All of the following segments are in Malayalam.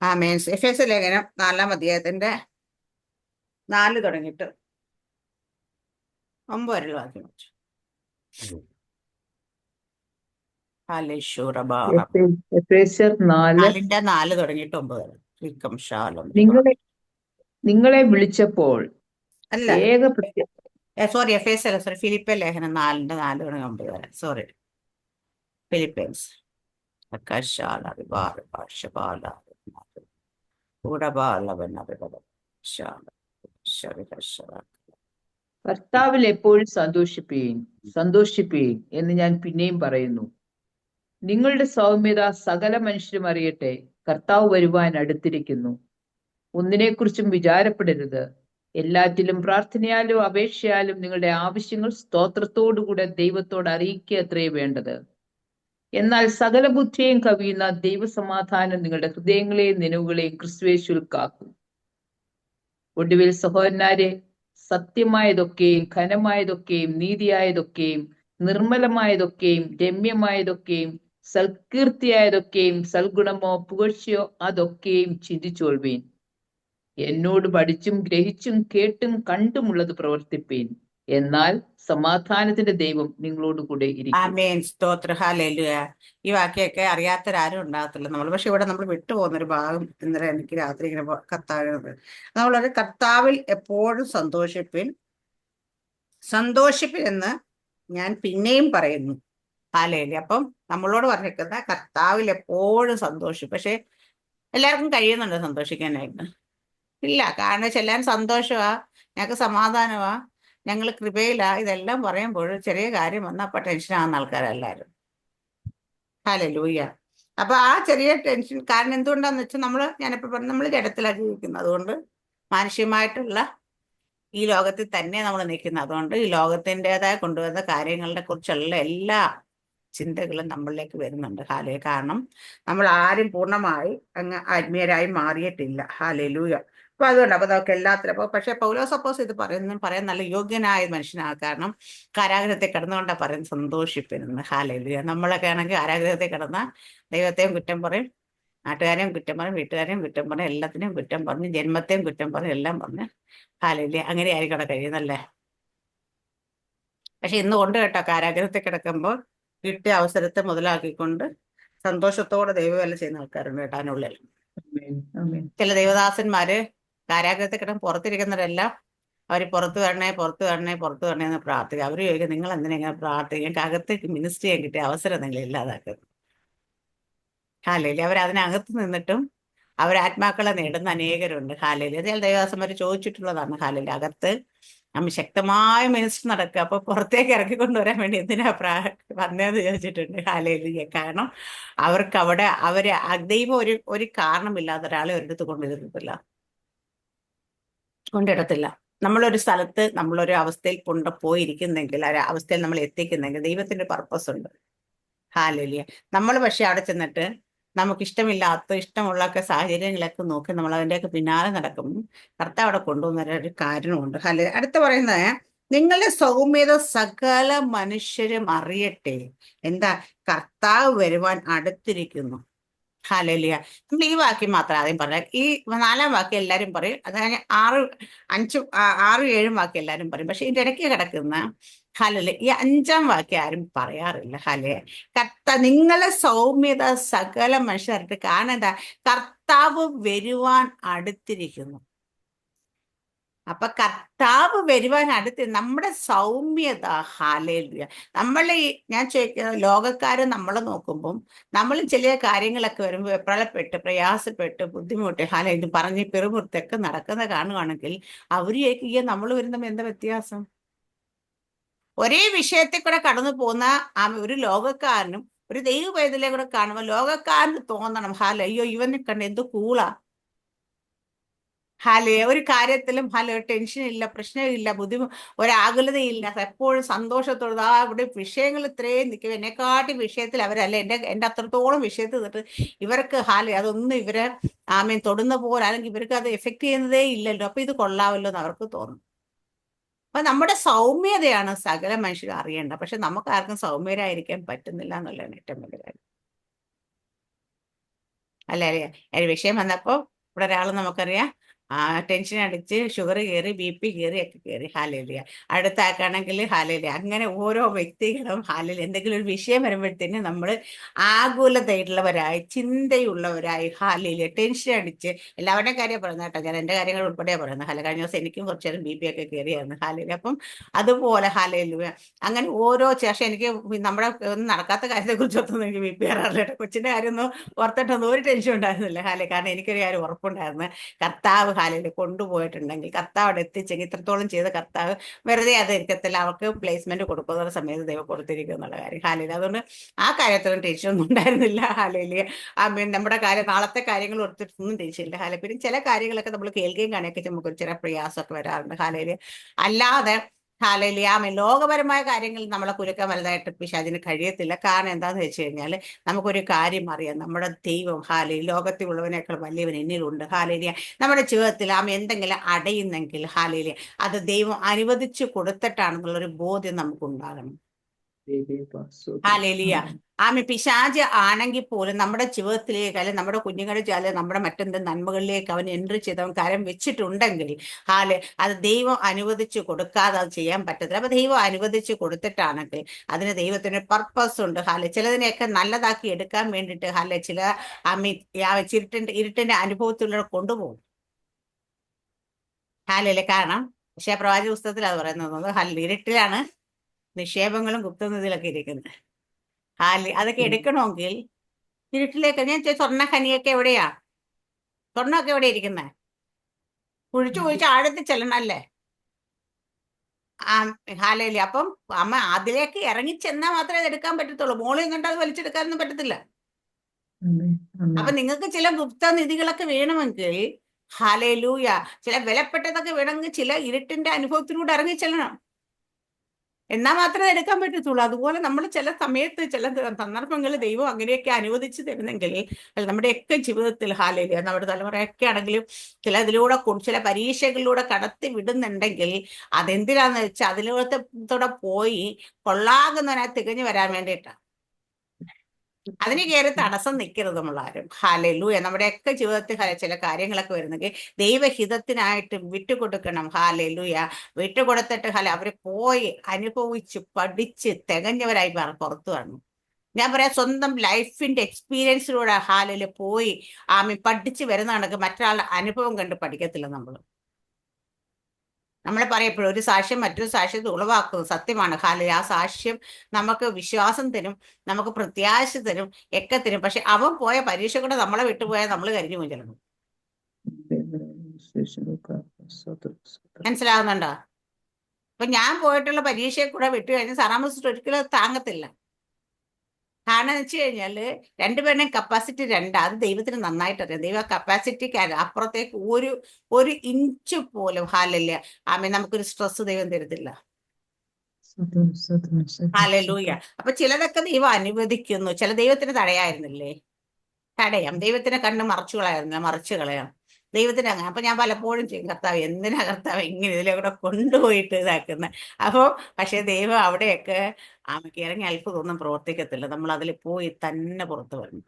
മീൻസ് എഫ് എസ് ലേഖനം 4-ാം അധ്യായത്തിന്റെ 4 തുടങ്ങിയിട്ട് 9 വരെയുള്ള വാക്യം വെച്ചു. എഫേസ്യർ 4 4 തുടങ്ങിയിട്ട് 9 വരെ. ശാലം നിങ്ങളെ വിളിച്ചപ്പോൾ അല്ല, ഏക സോറി, എഫ് എസ് അല്ല, സോറി, ഫിലിപ്പ ലേഖനം 4 തുടങ്ങി 9 വരെ. സോറി, ഫിലിപ്പീൻസ് കർത്താവിൽ എപ്പോഴും സന്തോഷിപ്പീൻ എന്ന് ഞാൻ പിന്നെയും പറയുന്നു. നിങ്ങളുടെ സൗമ്യത സകല മനുഷ്യരും അറിയട്ടെ. കർത്താവ് വരുവാൻ അടുത്തിരിക്കുന്നു. ഒന്നിനെക്കുറിച്ചും വിചാരപ്പെടരുത്. എല്ലാറ്റിലും പ്രാർത്ഥനയാലും അപേക്ഷയാലും നിങ്ങളുടെ ആവശ്യങ്ങൾ സ്തോത്രത്തോടുകൂടെ ദൈവത്തോട് അറിയിക്കുക അത്രേ വേണ്ടത്. എന്നാൽ സകല ബുദ്ധിയെയും കവിയുന്ന ദൈവസമാധാനം നിങ്ങളുടെ ഹൃദയങ്ങളെയും നിലവുകളെയും ക്രിസ്തുയേശുവിൽ കാക്കും. ഒടുവിൽ സഹോദരന്മാരെ, സത്യമായതൊക്കെയും ഘനമായതൊക്കെയും നീതിയായതൊക്കെയും നിർമ്മലമായതൊക്കെയും രമ്യമായതൊക്കെയും സൽകീർത്തിയായതൊക്കെയും സൽഗുണമോ പുകഴ്ചയോ അതൊക്കെയും ചിന്തിച്ചോൾവീൻ. എന്നോട് പഠിച്ചും ഗ്രഹിച്ചും കേട്ടും കണ്ടുമുള്ളത് പ്രവർത്തിപ്പീൻ. എന്നാൽ സമാധാനത്തിന്റെ ദൈവം നിങ്ങളോട് കൂടെ ഇരിക്കും. ഈ വാക്യൊക്കെ അറിയാത്തവരാരും ഉണ്ടാകത്തില്ല നമ്മൾ. പക്ഷെ ഇവിടെ നമ്മൾ വിട്ടുപോകുന്നൊരു ഭാഗം ഇന്നലെ എനിക്ക് രാത്രി ഇങ്ങനെ കത്താകുന്നത്, നമ്മളൊരു കർത്താവിൽ എപ്പോഴും സന്തോഷിപ്പിൻ എന്ന് ഞാൻ പിന്നെയും പറയുന്നു. ഹാലേലൂയ. അപ്പം നമ്മളോട് പറഞ്ഞിരിക്കുന്ന കർത്താവിൽ എപ്പോഴും സന്തോഷിക്കും. പക്ഷെ എല്ലാവർക്കും കഴിയുന്നുണ്ട് സന്തോഷിക്കാനായിട്ട്? ഇല്ല. കാരണം ചെല്ലാൻ സന്തോഷമാ, ഞങ്ങൾക്ക് സമാധാനമാ, ഞങ്ങൾ കൃപയിലാ, ഇതെല്ലാം പറയുമ്പോൾ ചെറിയ കാര്യം വന്നാൽ അപ്പം ടെൻഷനാകുന്ന ആൾക്കാരെല്ലാവരും. ഹല്ലേലൂയ. അപ്പൊ ആ ചെറിയ ടെൻഷൻ കാരണം എന്തുകൊണ്ടാന്ന് വെച്ചാൽ ഞാനിപ്പോൾ പറഞ്ഞു, നമ്മൾ ജഡത്തിലാണ് ജീവിക്കുന്നത്. അതുകൊണ്ട് മാനുഷികമായിട്ടുള്ള ഈ ലോകത്തിൽ തന്നെ നമ്മൾ നിൽക്കുന്നത്. അതുകൊണ്ട് ഈ ലോകത്തിൻ്റെതായ കൊണ്ടുവന്ന കാര്യങ്ങളെ കുറിച്ചുള്ള എല്ലാ ചിന്തകളും നമ്മളിലേക്ക് വരുന്നുണ്ട്. കാരണം നമ്മൾ ആരും പൂർണ്ണമായി അങ്ങ് ആത്മീയരായി മാറിയിട്ടില്ല. ഹല്ലേലൂയ. അപ്പൊ അതുകൊണ്ട് അപ്പൊ നമുക്ക് എല്ലാത്തിലും പക്ഷെ പൗലോസ് സപ്പോസ് ഇത് പറയാൻ നല്ല യോഗ്യനായ മനുഷ്യനാണ്. കാരണം കാരാഗ്രഹത്തെ കിടന്നുകൊണ്ടാണ് പറയുന്നത് സന്തോഷിപ്പിരുന്നു. ഹാലേലൂയ. നമ്മളൊക്കെ ആണെങ്കിൽ കാരാഗ്രഹത്തെ കിടന്ന ദൈവത്തെയും കുറ്റം പറയും, നാട്ടുകാരെയും കുറ്റം പറയും, വീട്ടുകാരെയും കുറ്റം പറയും, എല്ലാത്തിനെയും കുറ്റം പറഞ്ഞ്, ജന്മത്തെയും കുറ്റം പറയും, എല്ലാം പറഞ്ഞ് ഹാലേലൂയ. അങ്ങനെ ആയിരിക്കും അവിടെ കഴിയുന്നല്ലേ. പക്ഷെ ഇന്ന് കൊണ്ട് കേട്ടോ, കാരാഗ്രഹത്തിൽ കിടക്കുമ്പോൾ കിട്ടിയ അവസരത്തെ മുതലാക്കിക്കൊണ്ട് സന്തോഷത്തോടെ ദൈവവേല ചെയ്യുന്ന ആൾക്കാരുണ്ട് കേട്ടാനുള്ളിൽ. ചില ദൈവദാസന്മാര് കാരാഗ്രഹത്തിൽ കിടന്ന് പുറത്തിരിക്കുന്നവരെല്ലാം അവർ പുറത്തു വരണേ എന്ന് പ്രാർത്ഥിക്കുക. അവർ ചോദിക്കും, നിങ്ങൾ എന്തിനാ പ്രാർത്ഥിക്കുക? ഞങ്ങൾക്ക് അകത്തേക്ക് മിനിസ്റ്റർ ചെയ്യാൻ കിട്ടിയ അവസരം നിങ്ങൾ ഇല്ലാതാക്കുന്നു. ഹാലേലൂയ. അവരതിനകത്ത് നിന്നിട്ടും അവരാത്മാക്കളെ നേടുന്ന അനേകരുണ്ട്. ഹാലേലൂയ. ചില ദൈവദാസന്മാർ ചോദിച്ചിട്ടുള്ളതാണ്. ഹാലേലൂയ. അകത്ത് നമ്മൾ ശക്തമായ മിനിസ്റ്റർ നടക്കുക, അപ്പൊ പുറത്തേക്ക് ഇറക്കിക്കൊണ്ടുവരാൻ വേണ്ടി എന്തിനാ വന്നതെന്ന് ചോദിച്ചിട്ടുണ്ട്. ഹാലേലൂയ. കാരണം അവർക്ക് അവിടെ ദൈവം ഒരു കാരണമില്ലാതെ ഒരാളെ ഒരിടത്ത് കൊണ്ടിടത്തില്ല. നമ്മളൊരു സ്ഥലത്ത് നമ്മളൊരു അവസ്ഥയിൽ പോയിരിക്കുന്നെങ്കിൽ ആ അവസ്ഥയിൽ നമ്മൾ എത്തിക്കുന്നെങ്കിൽ ദൈവത്തിന്റെ പർപ്പസ് ഉണ്ട്. ഹാലേലൂയ. നമ്മൾ പക്ഷെ അവിടെ ചെന്നിട്ട് നമുക്ക് ഇഷ്ടമുള്ളൊക്കെ സാഹചര്യങ്ങളൊക്കെ നോക്കി നമ്മൾ അതിൻ്റെയൊക്കെ പിന്നാലെ നടക്കും. കർത്താവ് അവിടെ കൊണ്ടുവന്ന ഒരു കാരണമുണ്ട്. അടുത്ത പറയുന്നത്, നിങ്ങളുടെ സൗമ്യത സകല മനുഷ്യരും അറിയട്ടെ. എന്താ? കർത്താവ് വരുവാൻ അടുത്തിരിക്കുന്നു. ഹാലേലൂയ. നമ്മൾ ഈ വാക്യം മാത്രം ആദ്യം പറയാം. ഈ 4-ാം വാക്യം എല്ലാവരും പറയും, അതായത് 6, 7 വാക്യം എല്ലാവരും പറയും. പക്ഷെ ഇതിന്റെ ഇടയ്ക്ക് കിടക്കുന്ന ഹാലേലൂയ, ഈ 5-ാം വാക്യം ആരും പറയാറില്ല. നിങ്ങളെ സൗമ്യത സകല മനുഷ്യർക്ക്. കാരണം എന്താ? കർത്താവ് വരുവാൻ അടുത്തിരിക്കുന്നു. അപ്പൊ കർത്താവ് വരുവാൻ നമ്മുടെ സൗമ്യത. ഹാലേലൂയ. ഞാൻ ചോദിക്കുന്നത്, ലോകക്കാര് നമ്മളെ നോക്കുമ്പം നമ്മൾ ചില കാര്യങ്ങളൊക്കെ വരുമ്പോൾ വെപ്രാളപ്പെട്ട് പ്രയാസപ്പെട്ട് ബുദ്ധിമുട്ട് ഇത് പറഞ്ഞ് പെറുമുറുത്തൊക്കെ നടക്കുന്ന കാണുകയാണെങ്കിൽ അവര് ചോദിക്കുക, നമ്മൾ വരുന്നപ്പോൾ എന്താ വ്യത്യാസം? ഒരേ വിഷയത്തിൽ കൂടെ കടന്നു പോകുന്ന ഒരു ലോകക്കാരനും ഒരു ദൈവവേദനയിലെ കൂടെ കാണുമ്പോൾ ലോകക്കാരന് തോന്നണം, അയ്യോ ഇവനെ കണ്ട് എന്ത് കൂളാ, ഒരു കാര്യത്തിലും ടെൻഷനില്ല, പ്രശ്നമില്ല, ഒരാകുലതയില്ല, എപ്പോഴും സന്തോഷത്തോടെ ഇവിടെ വിഷയങ്ങൾ ഇത്രയും നിൽക്കും. എന്നെക്കാട്ടി വിഷയത്തിൽ അവരല്ല, എൻ്റെ അത്രത്തോളം വിഷയത്തിൽ നിന്നിട്ട് ഇവർക്ക് അതൊന്നും ഇവരെ തൊടുന്ന പോലെ, അല്ലെങ്കിൽ ഇവർക്ക് അത് എഫക്ട് ചെയ്യുന്നതേ ഇല്ലല്ലോ. അപ്പൊ ഇത് കൊള്ളാമല്ലോ എന്ന് അവർക്ക് തോന്നും. അപ്പൊ നമ്മുടെ സൗമ്യതയാണ് സകല മനുഷ്യരും അറിയേണ്ടത്. പക്ഷെ നമുക്ക് ആർക്കും സൗമ്യരായിരിക്കാൻ പറ്റുന്നില്ല എന്നുള്ളതാണ് ഏറ്റവും വലിയ കാര്യം. അല്ലേ അല്ലേ? ഒരു വിഷയം വന്നപ്പോൾ ഇവിടെ ഒരാൾ നമുക്കറിയാം, ടെൻഷൻ അടിച്ച് ഷുഗർ കയറി, BP കയറി, ഒക്കെ കയറി. ഹാലേലിയ. അടുത്ത ആൾക്കാണെങ്കിൽ ഹാലേലിയ. അങ്ങനെ ഓരോ വ്യക്തികളും ഹാലേലിയ എന്തെങ്കിലും ഒരു വിഷയം വരുമ്പോഴത്തേനും നമ്മൾ ആകുലതയുള്ളവരായി, ചിന്തയുള്ളവരായി, ഹാലേലിയ ടെൻഷൻ അടിച്ച്, എല്ലാവരുടെയും കാര്യം പറയുന്നത് കേട്ടോ, ഞാൻ എൻ്റെ കാര്യങ്ങൾ ഉൾപ്പെടെ പറയുന്നത്. കഴിഞ്ഞ ദിവസം എനിക്കും കുറച്ച് നേരം BP ഒക്കെ കയറിയായിരുന്നു. ഹാലേലിയ. അപ്പം അതുപോലെ ഹാലേലിയ അങ്ങനെ ഓരോ ശേഷം എനിക്ക് നമ്മുടെ ഒന്നും നടക്കാത്ത കാര്യത്തെക്കുറിച്ചൊന്നും എനിക്ക് BP കയറാറില്ല കേട്ടോ. കൊച്ചിൻ്റെ കാര്യമൊന്നും ഓർത്തിട്ടൊന്നും ഒരു ടെൻഷൻ ഉണ്ടായിരുന്നില്ല ഹാലേ. കാരണം എനിക്കൊരു കാര്യം ഉറപ്പുണ്ടായിരുന്നു, കർത്താവ് ഹാലയിൽ കൊണ്ടുപോയിട്ടുണ്ടെങ്കിൽ, കർത്താവ് അവിടെ എത്തിച്ചെങ്കിൽ, ഇത്രത്തോളം ചെയ്ത കർത്താവ് വെറുതെ അത് ഇരിക്കത്തില്ല, അവർക്ക് പ്ലേസ്മെന്റ് കൊടുക്കുന്ന സമയത്ത് ദൈവം കൊടുത്തിരിക്കും എന്നുള്ള കാര്യം ഹാലയിൽ. അതുകൊണ്ട് ആ കാര്യത്തിലും ടെൻഷൻ ഒന്നും ഉണ്ടായിരുന്നില്ല ഹാലയിൽ. നമ്മുടെ കാര്യം, നാളത്തെ കാര്യങ്ങൾ ഓർത്തിട്ടൊന്നും ടെൻഷനില്ല ഹാല. പിന്നെ ചില കാര്യങ്ങളൊക്കെ നമ്മൾ കേൾക്കുകയും കാണുകയൊക്കെ നമുക്ക് ചില പ്രയാസമൊക്കെ വരാറുണ്ട് ഹാലയിൽ. അല്ലാതെ ഹാലയില് ലോകപരമായ കാര്യങ്ങളിൽ നമ്മളെ കുലുക്കാൻ വലുതായിട്ട് പിശാചിന് കഴിയത്തില്ല. കാരണം എന്താന്ന് വെച്ച് കഴിഞ്ഞാൽ നമുക്കൊരു കാര്യം അറിയാം, നമ്മുടെ ദൈവം ഹാലയിൽ ലോകത്തിലുള്ളവനേക്കാൾ വലിയവൻ എന്നിലുണ്ട് ഹാലേലിയ. നമ്മുടെ ജീവിതത്തിൽ എന്തെങ്കിലും അടയുന്നെങ്കിൽ ഹാലേലിയ അത് ദൈവം അനുവദിച്ചു കൊടുത്തിട്ടാണെന്നുള്ളൊരു ബോധ്യം നമുക്കുണ്ടാകണം. ഹാലേലിയ. പിശാച് ആണെങ്കിൽ പോലും നമ്മുടെ ജീവിതത്തിലേക്ക്, അല്ലെങ്കിൽ നമ്മുടെ കുഞ്ഞുങ്ങളുടെ അല്ലെങ്കിൽ നമ്മുടെ മറ്റെന്ത് നന്മകളിലേക്ക് അവൻ എൻട്രി ചെയ്ത് അവൻ കരം വെച്ചിട്ടുണ്ടെങ്കിൽ അത് ദൈവം അനുവദിച്ചു കൊടുക്കാതെ അത് ചെയ്യാൻ പറ്റത്തില്ല. അപ്പൊ ദൈവം അനുവദിച്ചു കൊടുത്തിട്ടാണെങ്കിൽ അതിന് ദൈവത്തിന് പർപ്പസ് ഉണ്ട് ചിലതിനെയൊക്കെ നല്ലതാക്കി എടുക്കാൻ വേണ്ടിയിട്ട് ചില ഇരുട്ടിന്റെ അനുഭവത്തിലൂടെ കൊണ്ടുപോകും കാരണം പ്രവാചക പുസ്തകത്തിൽ അത് പറയുന്നത് ഇരുട്ടിലാണ് നിക്ഷേപങ്ങളും ഗുപ്തനിധിയിലൊക്കെ ഇരിക്കുന്നത്. അതൊക്കെ എടുക്കണമെങ്കിൽ ഇരുട്ടിലേക്ക്, ഞാൻ സ്വർണ്ണഖനിയൊക്കെ എവിടെയാ? സ്വർണ്ണമൊക്കെ എവിടെ ഇരിക്കുന്നത്? കുഴിച്ച് ആഴത്തിൽ ചെല്ലണല്ലേ? അപ്പം അതിലേക്ക് ഇറങ്ങി ചെന്നാൽ മാത്രമേ അത് എടുക്കാൻ പറ്റത്തുള്ളൂ. മോളിൽ നിന്നിട്ട് അത് വലിച്ചെടുക്കാനൊന്നും പറ്റത്തില്ല. അപ്പൊ നിങ്ങൾക്ക് ചില ഗുപ്തനിധികളൊക്കെ വേണമെങ്കിൽ ഹാലേലൂയ, ചില വിലപ്പെട്ടതൊക്കെ വേണമെങ്കിൽ ചില ഇരുട്ടിന്റെ അനുഭവത്തിലൂടെ ഇറങ്ങി ചെല്ലണം, എന്നാൽ മാത്രമേ എടുക്കാൻ പറ്റത്തുള്ളൂ. അതുപോലെ നമ്മൾ ചില സമയത്ത് ചില സന്ദർഭങ്ങളിൽ ദൈവം അങ്ങനെയൊക്കെ അനുവദിച്ചു തരുന്നെങ്കിൽ നമ്മുടെയൊക്കെ ജീവിതത്തിൽ ഹാലേലിയ, നമ്മുടെ തലമുറയൊക്കെ ആണെങ്കിലും ചില പരീക്ഷകളിലൂടെ കടത്തി വിടുന്നുണ്ടെങ്കിൽ അതെന്തിനാന്ന് വെച്ചാൽ അതിലൂടെ പോയി കൊള്ളാകുന്നതിനെ തികഞ്ഞു വരാൻ വേണ്ടിയിട്ടാണ്. അതിന് കയറി തടസ്സം നിൽക്കരുത് നമ്മളാരും ഹാലേലൂയ. നമ്മുടെയൊക്കെ ജീവിതത്തിൽ ചില കാര്യങ്ങളൊക്കെ വരുന്നെങ്കിൽ ദൈവഹിതത്തിനായിട്ട് വിട്ടുകൊടുക്കണം ഹാലേലൂയ. വിട്ടുകൊടുത്തിട്ട് അവര് പോയി അനുഭവിച്ച് പഠിച്ച് തികഞ്ഞവരായി പുറത്തു വരണം. ഞാൻ പറയാം, സ്വന്തം ലൈഫിന്റെ എക്സ്പീരിയൻസിലൂടെ ഹാലില് പോയി പഠിച്ചു വരുന്ന കണക്ക് മറ്റൊരാളുടെ അനുഭവം കണ്ട് പഠിക്കത്തില്ല നമ്മൾ പറയപ്പോഴും ഒരു സാക്ഷ്യം മറ്റൊരു സാക്ഷ്യത്തെ ഉളവാക്കുന്നത് സത്യമാണ് ഹാലേ. ആ സാക്ഷ്യം നമുക്ക് വിശ്വാസം തരും, നമുക്ക് പ്രത്യാശ തരും, ഒക്കെ തരും. പക്ഷെ അവൻ പോയ പരീക്ഷ കൂടെ നമ്മളെ വിട്ടുപോയാൽ നമ്മൾ കരിഞ്ഞു പോയി. മനസ്സിലാകുന്നുണ്ടോ? അപ്പൊ ഞാൻ പോയിട്ടുള്ള പരീക്ഷയെ കൂടെ വിട്ടു കഴിഞ്ഞാൽ സാറാമസിസ്റ്റ് ഒരിക്കലും താങ്ങത്തില്ല. കാരണം എന്ന് വെച്ച് കഴിഞ്ഞാൽ രണ്ടുപേരുടെയും കപ്പാസിറ്റി അത് ദൈവത്തിന് നന്നായിട്ട് അറിയാം. ദൈവ കപ്പാസിറ്റിക്ക് അപ്പുറത്തേക്ക് ഒരു ഇഞ്ച് പോലും ഹാലല്ല നമുക്കൊരു സ്ട്രെസ് ദൈവം തരത്തില്ല. ഹാലൂയ. അപ്പൊ ചിലതൊക്കെ ദൈവം അനുവദിക്കുന്നു, ചില ദൈവത്തിന് തടയായിരുന്നില്ലേ? തടയാം. ദൈവത്തിന് കണ്ണ് മറച്ചു കളയാം ദൈവത്തിന് അങ്ങനെ. അപ്പൊ ഞാൻ പലപ്പോഴും ചെയ്യും, കർത്താവ് എന്തിനാ കർത്താവ് ഇങ്ങനെ ഇതിലൂടെ കൊണ്ടുപോയിട്ട് ഇതാക്കുന്നത്? അപ്പോ പക്ഷെ ദൈവം അവിടെയൊക്കെ ഇറങ്ങി അത്ഭുതമൊന്നും പ്രവർത്തിക്കത്തില്ല. നമ്മൾ അതിൽ പോയി തന്നെ പുറത്തു വരണം.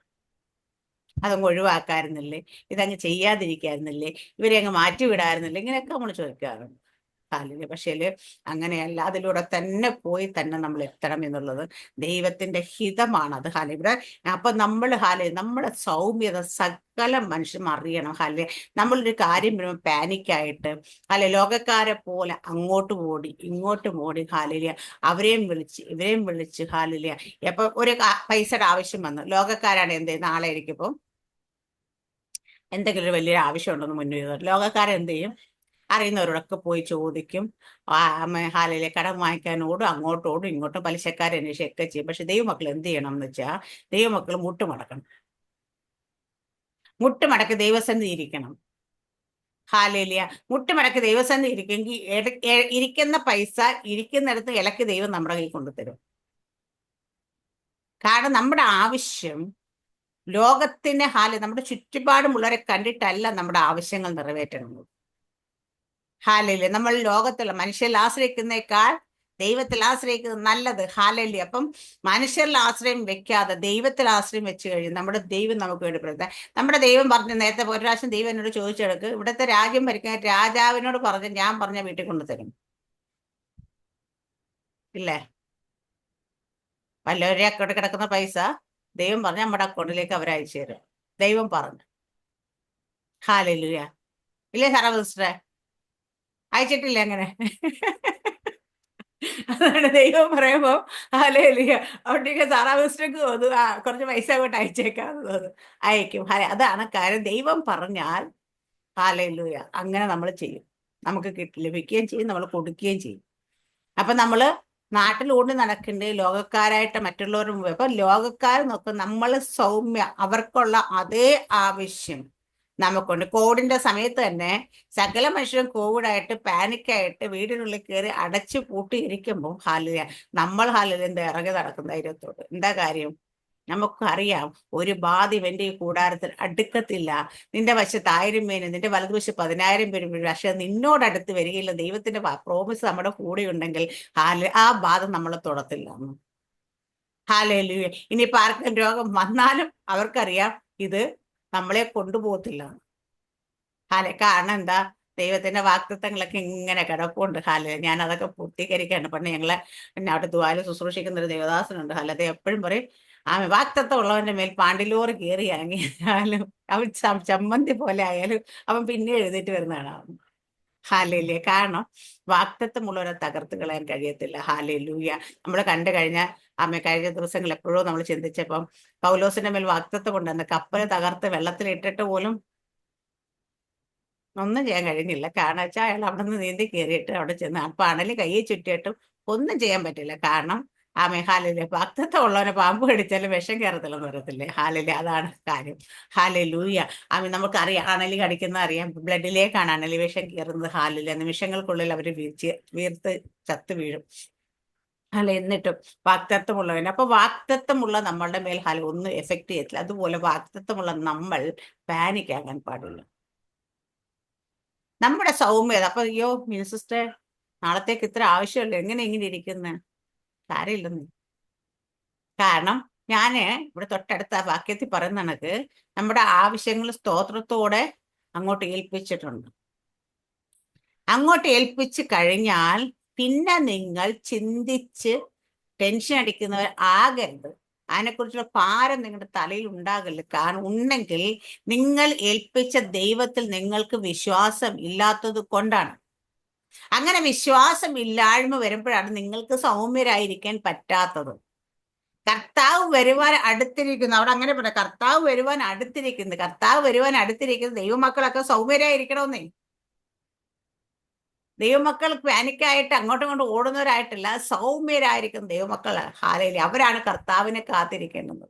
അതങ്ങ് ഒഴിവാക്കാറുന്നില്ലേ? ഇതങ്ങ് ചെയ്യാതിരിക്കാറുന്നില്ലേ? ഇവരെ അങ്ങ് മാറ്റിവിടാറുന്നില്ലേ? ഇങ്ങനെയൊക്കെ നമ്മൾ ചോദിക്കാറുണ്ട് പക്ഷേ അങ്ങനെയല്ല. അതിലൂടെ തന്നെ പോയി തന്നെ നമ്മൾ എത്തണം എന്നുള്ളത് ദൈവത്തിന്റെ ഹിതമാണ്. അത് ഇവിടെ അപ്പൊ നമ്മൾ നമ്മുടെ സൗമ്യത സകല മനുഷ്യരും അറിയണം നമ്മളൊരു കാര്യം വരുമ്പോൾ പാനിക്കായിട്ട് ലോകക്കാരെ പോലെ അങ്ങോട്ടും ഓടി ഇങ്ങോട്ടും ഓടി അവരെയും വിളിച്ച് ഇവരെയും വിളിച്ച് അപ്പൊ ഒരു പൈസയുടെ ആവശ്യം വന്നു. ലോകക്കാരാണ് എന്ത് ചെയ്യുന്നത്? നാളെ ഇരിക്കുമ്പോൾ എന്തെങ്കിലും ഒരു വലിയൊരു ആവശ്യം ഉണ്ടെന്ന് മുന്നിൽ ലോകക്കാരെന്ത് ചെയ്യും? അറിയുന്നവരോടൊക്കെ പോയി ചോദിക്കും. കടം വാങ്ങിക്കാനോടും അങ്ങോട്ടോടും ഇങ്ങോട്ടും പലിശക്കാരന്വേഷിയൊക്കെ ചെയ്യും. പക്ഷെ ദൈവമക്കൾ എന്ത് ചെയ്യണം എന്ന് വെച്ചാൽ ദൈവമക്കൾ മുട്ടുമടക്കണം. മുട്ടുമടക്കി ദൈവസന്നിധി ഇരിക്കണം. മുട്ടുമടക്കി ദൈവസന്നിധി ഇരിക്കുമെങ്കിൽ ഇരിക്കുന്ന പൈസ ഇരിക്കുന്നിടത്ത് ഇലക്ക് ദൈവം നമ്മുടെ കയ്യിൽ കൊണ്ടുതരും. കാരണം നമ്മുടെ ആവശ്യം ലോകത്തിന്റെ നമ്മുടെ ചുറ്റുപാടുമുള്ളവരെ കണ്ടിട്ടല്ല നമ്മുടെ ആവശ്യങ്ങൾ നിറവേറ്റണം. നമ്മൾ ലോകത്തുള്ള മനുഷ്യരിൽ ആശ്രയിക്കുന്നേക്കാൾ ദൈവത്തിൽ ആശ്രയിക്കുന്നത് നല്ലത്. ഹാലല്ലി. അപ്പം മനുഷ്യരിൽ ആശ്രയം വെക്കാതെ ദൈവത്തിൽ ആശ്രയം വെച്ച് കഴിയും നമ്മുടെ ദൈവം നമുക്ക് വേണ്ടി പ്രവർത്തിക്കും. നമ്മുടെ ദൈവം പറഞ്ഞു, നേരത്തെ ഒരു പ്രാവശ്യം ദൈവം എന്നോട് ചോദിച്ചെടുക്ക്, ഇവിടുത്തെ രാജ്യം ഭരിക്കാൻ രാജാവിനോട് പറഞ്ഞ് ഞാൻ പറഞ്ഞ വീട്ടിൽ കൊണ്ടുതരും. ഇല്ലേ? വല്ലവരുടെ അക്കൗണ്ടിൽ കിടക്കുന്ന പൈസ ദൈവം പറഞ്ഞ് നമ്മുടെ അക്കൗണ്ടിലേക്ക് അവർ അയച്ചു തരും. ദൈവം പറഞ്ഞു. ഹാലല്ലുയ. ഇല്ലേ സാറാ സിസ്റ്ററെ? അയച്ചിട്ടില്ല അങ്ങനെ. അതാണ് ദൈവം പറയുമ്പോ ഹാലല്ലുയ. അതുകൊണ്ടൊക്കെ സാറാ സിസ്റ്റർക്ക് തോന്നും കുറച്ച് പൈസ അങ്ങോട്ട് അയച്ചേക്കാന്ന് തോന്നും. അയക്കും. അതാണ് കാര്യം. ദൈവം പറഞ്ഞാൽ ഹാലല്ലുയ അങ്ങനെ നമ്മൾ ചെയ്യും. നമുക്ക് ലഭിക്കുകയും ചെയ്യും, നമ്മൾ കൊടുക്കുകയും ചെയ്യും. അപ്പൊ നമ്മള് നാട്ടിൽ ഓടി നടക്കണ്ടേ ലോകക്കാരായിട്ട് മറ്റുള്ളവരുടെ മുമ്പ്. അപ്പൊ ലോകക്കാർ നോക്കും നമ്മൾ സൗമ്യ, അവർക്കുള്ള അതേ ആവശ്യം നമുക്കുണ്ട്. കോവിഡിന്റെ സമയത്ത് തന്നെ സകല മനുഷ്യരും കോവിഡായിട്ട് പാനിക്കായിട്ട് വീടിനുള്ളിൽ കയറി അടച്ചു പൂട്ടിയിരിക്കുമ്പോൾ ഹാലിയ നമ്മൾ ഹാലിന്റെ ഇറങ്ങി നടക്കുന്ന ധൈര്യത്തോട്. എന്താ കാര്യം? നമുക്കറിയാം ഒരു ബാധ ഇവന്റെ ഈ കൂടാരത്തിൽ അടുക്കത്തില്ല. നിന്റെ വശത്ത് 1000 പേര്, നിന്റെ വലതുവശത്ത് 10,000 പേര് വീഴും, പക്ഷെ നിന്നോടടുത്ത് വരികയില്ല. ദൈവത്തിന്റെ പ്രോമിസ് നമ്മുടെ കൂടെ ഉണ്ടെങ്കിൽ ആ ബാധ നമ്മളെ തൊടത്തില്ല. ഹാലലൂയ. ഇനിയിപ്പോ ആർക്കും രോഗം വന്നാലും അവർക്കറിയാം ഇത് നമ്മളെ കൊണ്ടുപോകത്തില്ല. കാരണം എന്താ? ദൈവത്തിന്റെ വാഗ്ദത്തങ്ങളൊക്കെ ഇങ്ങനെ കിടപ്പുണ്ട്. ഞാൻ അതൊക്കെ പൂർത്തീകരിക്കാണ്. പണ്ട് ഞങ്ങളെ അവിടെ ദുആയിൽ ശുശ്രൂഷിക്കുന്ന ഒരു ദേവദാസനുണ്ട്. അത് എപ്പോഴും പറയും, വാഗ്ദത്തം ഉള്ളവന്റെ മേൽ പാണ്ടിലോറ് കയറി ഇറങ്ങിയാലും അവൻ ചമ്മന്തി പോലെ ആയാലും അവൻ പിന്നെ എഴുന്നേറ്റ് വരുന്നതാണ്. ഹാലയിലൂയ. കാരണം വാഗ്ദത്തമുള്ളവരെ തകർത്ത് കളയാൻ കഴിയത്തില്ല. ഹാലയിലൂയ. നമ്മൾ കണ്ടു കഴിഞ്ഞ കഴിഞ്ഞ ദിവസങ്ങൾ എപ്പോഴും നമ്മൾ ചിന്തിച്ചപ്പം പൗലോസിന്റെ മേൽ വാഗ്ദത്തം കൊണ്ടുവന്ന് കപ്പൽ തകർത്ത് വെള്ളത്തിലിട്ടിട്ട് പോലും ഒന്നും ചെയ്യാൻ കഴിഞ്ഞില്ല. കാരണം വെച്ചാൽ അയാൾ അവിടെ നിന്ന് നീന്തി കയറിയിട്ട് അവിടെ ചെന്ന് അപ്പൊ അണലി കയ്യിൽ ചുറ്റിയിട്ടും ഒന്നും ചെയ്യാൻ പറ്റില്ല. കാരണം ഹാലയിലെ വാഗ്ദത്തം ഉള്ളവനെ പാമ്പ് കടിച്ചാലും വിഷം കയറത്തില്ലെന്ന് പറയത്തില്ലേ? ഹാലയിലെ അതാണ് കാര്യം. ഹാലയിലൂയ. നമുക്കറിയാം, അണലി കടിക്കുന്ന അറിയാം, ബ്ലഡിലേക്കാണ് അണലി വിഷം കയറുന്നത്. ഹാലിലെ നിമിഷങ്ങൾക്കുള്ളിൽ അവർ വീർത്ത് ചത്തു വീഴും. എന്നിട്ടും വാക്തത്വമുള്ളവന്. അപ്പൊ വാക്തത്വമുള്ള നമ്മളുടെ മേൽ ഒന്നും എഫക്ട് ചെയ്യത്തില്ല. അതുപോലെ വാക്തത്വമുള്ള നമ്മൾ പാനിക് ആകാൻ പാടില്ല. നമ്മുടെ സൗമ്യത. അപ്പൊ അയ്യോ സിസ്റ്റർ നാളത്തേക്ക് ഇത്ര ആവശ്യമുള്ളൂ, എങ്ങനെ ഇങ്ങനെ ഇരിക്കുന്ന കാര്യമില്ലെന്ന്. കാരണം ഞാന് ഇവിടെ തൊട്ടടുത്ത വാക്യത്തിൽ പറയുന്ന കണക്ക് നമ്മുടെ ആവശ്യങ്ങൾ സ്തോത്രത്തോടെ അങ്ങോട്ട് ഏൽപ്പിച്ചിട്ടുണ്ട്. അങ്ങോട്ട് ഏൽപ്പിച്ച് കഴിഞ്ഞാൽ പിന്നെ നിങ്ങൾ ചിന്തിച്ച് ടെൻഷൻ അടിക്കുന്നവർ ആകരുത്. അതിനെക്കുറിച്ചുള്ള ഭാരം നിങ്ങളുടെ തലയിൽ ഉണ്ടാകരുത്. കാരണം ഉണ്ടെങ്കിൽ നിങ്ങൾ ഏൽപ്പിച്ച ദൈവത്തിൽ നിങ്ങൾക്ക് വിശ്വാസം ഇല്ലാത്തത് കൊണ്ടാണ്. അങ്ങനെ വിശ്വാസം ഇല്ലായ്മ വരുമ്പോഴാണ് നിങ്ങൾക്ക് സൗമ്യരായിരിക്കാൻ പറ്റാത്തത്. കർത്താവ് വരുവാൻ അടുത്തിരിക്കുന്നു. അവിടെ അങ്ങനെ പറയാം, കർത്താവ് വരുവാൻ അടുത്തിരിക്കുന്നു. കർത്താവ് വരുവാൻ അടുത്തിരിക്കുന്നു. ദൈവമക്കളൊക്കെ സൗമ്യരായിരിക്കണമെന്നേ. ദൈവമക്കൾ പാനിക്കായിട്ട് അങ്ങോട്ടും ഇങ്ങോട്ടും ഓടുന്നവരായിട്ടല്ല, സൗമ്യരായിരിക്കും ദൈവമക്കൾ. ഹാലയിലെ അവരാണ് കർത്താവിനെ കാത്തിരിക്കേണ്ടത്.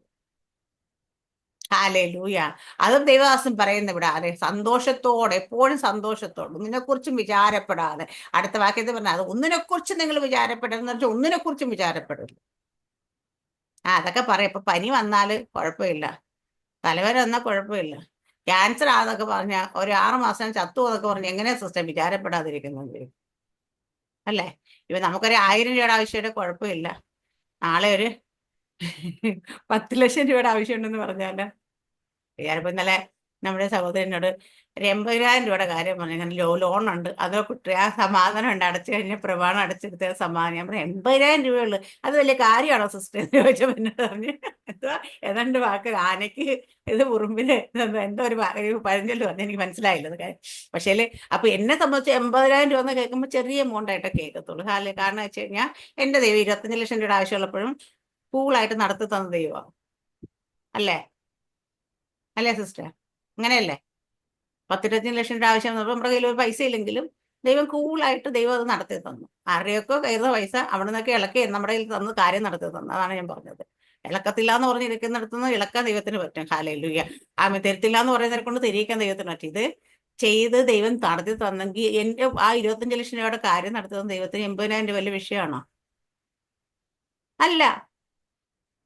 ഹാലൂയ. അതും ദൈവദാസൻ പറയുന്ന ഇവിടെ അതെ, സന്തോഷത്തോടെ, എപ്പോഴും സന്തോഷത്തോടെ, ഒന്നിനെക്കുറിച്ചും വിചാരപ്പെടാതെ. അടുത്ത വാക്യത്തിൽ പറഞ്ഞാൽ അത് ഒന്നിനെക്കുറിച്ചും നിങ്ങൾ വിചാരപ്പെടരുതെന്ന് വെച്ചാൽ ഒന്നിനെക്കുറിച്ചും വിചാരപ്പെടരുത്. അതൊക്കെ പറയാം. ഇപ്പൊ പനി വന്നാൽ കുഴപ്പമില്ല, തലവേദന വന്നാൽ കുഴപ്പമില്ല, ക്യാൻസർ ആണെന്നൊക്കെ പറഞ്ഞാൽ ഒരു 6 മാസം ചത്തു എന്നൊക്കെ പറഞ്ഞ് എങ്ങനെയാ സിസ്റ്റം വിചാരപ്പെടാതിരിക്കുന്നത്? അല്ലേ? ഇപ്പൊ നമുക്കൊരു 1000 രൂപയുടെ ആവശ്യമായിട്ട് കുഴപ്പമില്ല, നാളെ ഒരു 10 ലക്ഷം രൂപയുടെ ആവശ്യമുണ്ടെന്ന് പറഞ്ഞാല് ഞാനിപ്പോ ഇന്നലെ നമ്മുടെ സഹോദരനോട് ഒരു 80,000 രൂപയുടെ കാര്യം പറഞ്ഞു. അങ്ങനെ ലോണുണ്ട്, അതോ കുട്ടി ആ സമാധാനം ഉണ്ട്, അടച്ചു കഴിഞ്ഞ പ്രമാണം അടച്ചെടുത്ത സമാധാനം. ഞാൻ പറഞ്ഞു 80,000 രൂപയുള്ളു, അത് വലിയ കാര്യമാണോ സിസ്റ്റർ എന്ന് ചോദിച്ചപ്പോൾ എന്നോട് പറഞ്ഞു എന്താ ഏതാണ്ട് വാക്ക് ആനയ്ക്ക് ഇത് ഉറുമ്പിന് എന്തോ ഒരു പഴഞ്ചൊല്ലു പറഞ്ഞു, എനിക്ക് മനസ്സിലായില്ല അത് കാര്യം. പക്ഷേ അപ്പൊ എന്നെ സംബന്ധിച്ച് 80,000 രൂപ എന്ന് കേൾക്കുമ്പോൾ ചെറിയ എമൗണ്ട് ആയിട്ട് കേൾക്കത്തുള്ളൂ. കാരണം വെച്ച് കഴിഞ്ഞാൽ എന്റെ ദൈവം 25 ലക്ഷം രൂപയുടെ ആവശ്യമുള്ളപ്പോഴും കൂളായിട്ട് നടത്തി തന്ന ദൈവമാണ്. അല്ലേ? അല്ലേ സിസ്റ്റർ? അങ്ങനെയല്ലേ? 10-25 ലക്ഷം രൂപ ആവശ്യം വന്നപ്പോൾ നമ്മുടെ കയ്യിൽ ഒരു പൈസ ഇല്ലെങ്കിലും ദൈവം കൂളായിട്ട് ദൈവം അത് നടത്തി തന്നു. ആരുടെയൊക്കെ കയ്യിലുള്ള പൈസ അവിടെ നിന്നൊക്കെ ഇളക്കി നമ്മുടെ കയ്യിൽ തന്ന് കാര്യം നടത്തി തന്നു. അതാണ് ഞാൻ പറഞ്ഞത്. ഇളക്കത്തില്ല എന്ന് പറഞ്ഞിരിക്കുന്നിടത്തുനിന്ന് ഇളക്കാൻ ദൈവത്തിന് പറ്റും. ഹാലയിലൂയ. തരത്തില്ല എന്ന് പറയുന്നതിനെ കൊണ്ട് തിരിയിക്കാൻ ദൈവത്തിന് പറ്റും. ഇത് ചെയ്ത് ദൈവം നടത്തി തന്നെങ്കിൽ എന്റെ ആ 25 ലക്ഷം രൂപയുടെ കാര്യം നടത്തി തന്ന ദൈവത്തിന് 80,000 രൂപ വലിയ വിഷയമാണോ? അല്ല.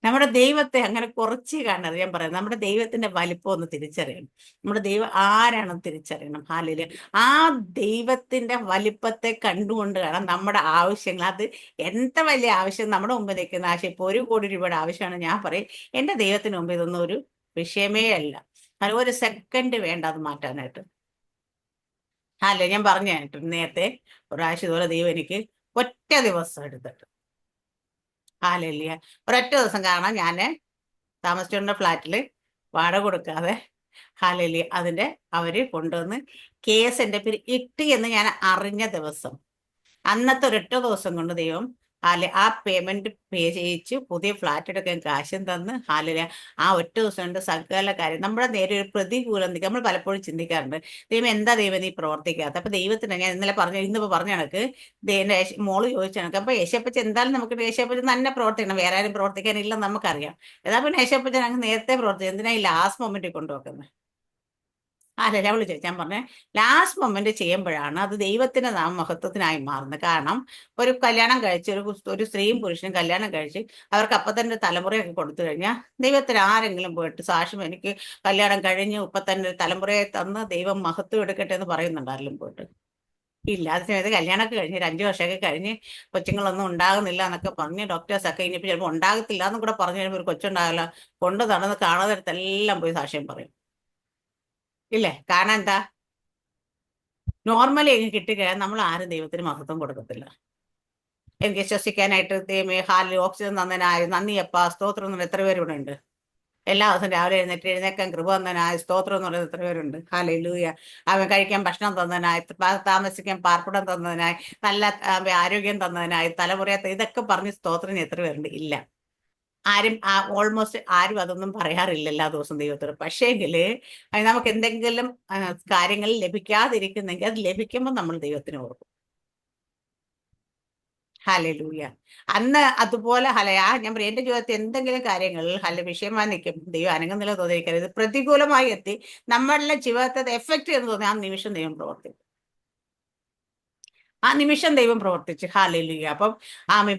നമ്മുടെ ദൈവത്തെ അങ്ങനെ കുറച്ച് കാണരുത്. ഞാൻ പറയാം, നമ്മുടെ ദൈവത്തിന്റെ വലിപ്പം ഒന്ന് തിരിച്ചറിയണം. നമ്മുടെ ദൈവം ആരാണെന്ന് തിരിച്ചറിയണം. ഹാലേലൂയ. ആ ദൈവത്തിന്റെ വലിപ്പത്തെ കണ്ടുകൊണ്ട് കാണാം നമ്മുടെ ആവശ്യങ്ങൾ. അത് ఎంత വലിയ ആവശ്യം നമ്മുടെ മുമ്പ് നിൽക്കുന്ന ആവശ്യം, ഇപ്പോൾ 1 കോടി രൂപയുടെ ആവശ്യമാണ്, ഞാൻ പറയും എന്റെ ദൈവത്തിന് മുമ്പ് ഇതൊന്നും ഒരു വിഷയമേ അല്ല. അത് ഒരു സെക്കൻഡ് വേണ്ട അത് മാറ്റാനായിട്ട്. അല്ലേ, ഞാൻ പറഞ്ഞു നേരത്തെ ഒരാഴ്ച ഇതുപോലെ ദൈവം എനിക്ക് ഒറ്റ ദിവസം എടുത്തിട്ട്, ഹാലേലൂയ, ഒരൊറ്റ ദിവസം. കാരണം ഞാൻ താമസിച്ചുകൊണ്ട ഫ്ലാറ്റിൽ വാടക കൊടുക്കാതെ, ഹാലേലൂയ, അതിന്റെ അവര് കൊണ്ടുവന്ന് കേസ് എന്റെ പേര് ഇട്ട് എന്ന് ഞാൻ അറിഞ്ഞ ദിവസം, അന്നത്തെ ഒരൊറ്റ ദിവസം കൊണ്ട് ദൈവം ആ പേയ്മെന്റ് പേ ചെയ്യിച്ച് പുതിയ ഫ്ലാറ്റ് എടുക്കാൻ കാശും തന്ന്, ഹാലേലൂയ, ആ ഒറ്റ ദിവസം കൊണ്ട് സകല കാര്യം നമ്മുടെ നേരെ ഒരു പ്രതികൂലം നിൽക്കുക. നമ്മൾ പലപ്പോഴും ചിന്തിക്കാറുണ്ട്, ദൈവം എന്താ ദൈവം നീ പ്രവർത്തിക്കാത്ത. അപ്പൊ ദൈവത്തിന് ഞാൻ ഇന്നലെ ഇന്നിപ്പോ പറഞ്ഞ കണക്ക് ദൈവന്റെ മോള് ചോദിച്ച കണക്ക്, അപ്പൊ യേശപ്പച്ചൻ എന്തായാലും നമുക്ക് യേശപ്പച്ചൻ തന്നെ പ്രവർത്തിക്കണം, വേറെ ആരും പ്രവർത്തിക്കാനില്ലെന്ന് നമുക്കറിയാം. ഏതാ പിന്നെ യേശപ്പച്ചൻ അങ്ങ് നേരത്തെ പ്രവർത്തിച്ചു, എന്തിനാ ഈ ലാസ്റ്റ് മൊമെന്റിൽ കൊണ്ടുവെക്കുന്നത്? അല്ല, വിളിച്ചു ഞാൻ പറഞ്ഞ ലാസ്റ്റ് മൊമെന്റ് ചെയ്യുമ്പോഴാണ് അത് ദൈവത്തിന്റെ നാമമഹത്വത്തിനായി മാറുന്നത്. കാരണം ഒരു കല്യാണം കഴിച്ച് ഒരു സ്ത്രീയും പുരുഷനും കല്യാണം കഴിച്ച് അവർക്ക് അപ്പൊ തന്നെ തലമുറയൊക്കെ കൊടുത്തു കഴിഞ്ഞാൽ ദൈവത്തിന് ആരെങ്കിലും പോയിട്ട് സാക്ഷ്യം എനിക്ക് കല്യാണം കഴിഞ്ഞ് ഇപ്പൊ തന്നെ ഒരു തലമുറയെ തന്ന് ദൈവം മഹത്വം എടുക്കട്ടെ എന്ന് പറയുന്നുണ്ടായാലും പോയിട്ട് ഇല്ല. അത് സമയത്ത് കല്യാണമൊക്കെ കഴിഞ്ഞ് ഒരു 5 വർഷമൊക്കെ കഴിഞ്ഞ് കൊച്ചുങ്ങളൊന്നും ഉണ്ടാകുന്നില്ല എന്നൊക്കെ പറഞ്ഞ് ഡോക്ടേഴ്സൊക്കെ ഇനിയിപ്പോൾ ചിലപ്പോൾ ഉണ്ടാകത്തില്ല എന്നും കൂടെ പറഞ്ഞു കഴിയുമ്പോൾ ഒരു കൊച്ചുണ്ടാകില്ല, കൊണ്ട് നടന്ന് കാണാതെടുത്തെല്ലാം പോയി സാക്ഷ്യം പറയും. ഇല്ലേ? കാരണം എന്താ? നോർമലി എങ്ങ് കിട്ടിക്കഴിയാൻ നമ്മൾ ആരും ദൈവത്തിന് മഹത്വം കൊടുക്കത്തില്ല. എനിക്ക് ശ്വസിക്കാനായിട്ട് ദൈവമേ ഹാലിൽ ഓക്സിജൻ തന്നതിനായി നന്ദിയപ്പ സ്തോത്രം എന്ന് പറയുന്നത് എത്ര പേരുടെ ഉണ്ട്? എല്ലാ ദിവസവും രാവിലെ എഴുന്നേക്കാൻ കൃപ തന്നതിനായി സ്തോത്രം എന്ന് പറയുന്നത് എത്ര പേരുണ്ട്? ഹല്ലേലൂയ. അവൻ കഴിക്കാൻ ഭക്ഷണം തന്നതിനായി, താമസിക്കാൻ പാർപ്പിടം തന്നതിനായി, നല്ല ആരോഗ്യം തന്നതിനായി, തലമുറയത്ത് ഇതൊക്കെ പറഞ്ഞ് സ്തോത്രം എത്ര പേരുണ്ട്? ഇല്ല. ആരും ഓൾമോസ്റ്റ് ആരും അതൊന്നും പറയാറില്ല എല്ലാ ദിവസവും ദൈവത്തോട്. പക്ഷേങ്കില് നമുക്ക് എന്തെങ്കിലും കാര്യങ്ങൾ ലഭിക്കാതിരിക്കുന്നെങ്കിൽ അത് ലഭിക്കുമ്പോൾ നമ്മൾ ദൈവത്തിന് ഓർക്കും. ഹല്ലേലൂയ. അന്ന് അതുപോലെ ഞാൻ പറയും, എന്റെ ജീവിതത്തിൽ എന്തെങ്കിലും കാര്യങ്ങളിൽ വിഷയമായി നിൽക്കും, ദൈവം അനങ്ങുന്നില്ല തോന്നിയിരിക്കരുത്, പ്രതികൂലമായി എത്തി നമ്മളുടെ ജീവിതത്തെ എഫക്ട് ചെയ്യുന്ന തോന്നി ആ നിമിഷം ദൈവം പ്രവർത്തിക്കും. ആ നിമിഷം ദൈവം പ്രവർത്തിച്ചു. ഹാലേലൂയ. അപ്പം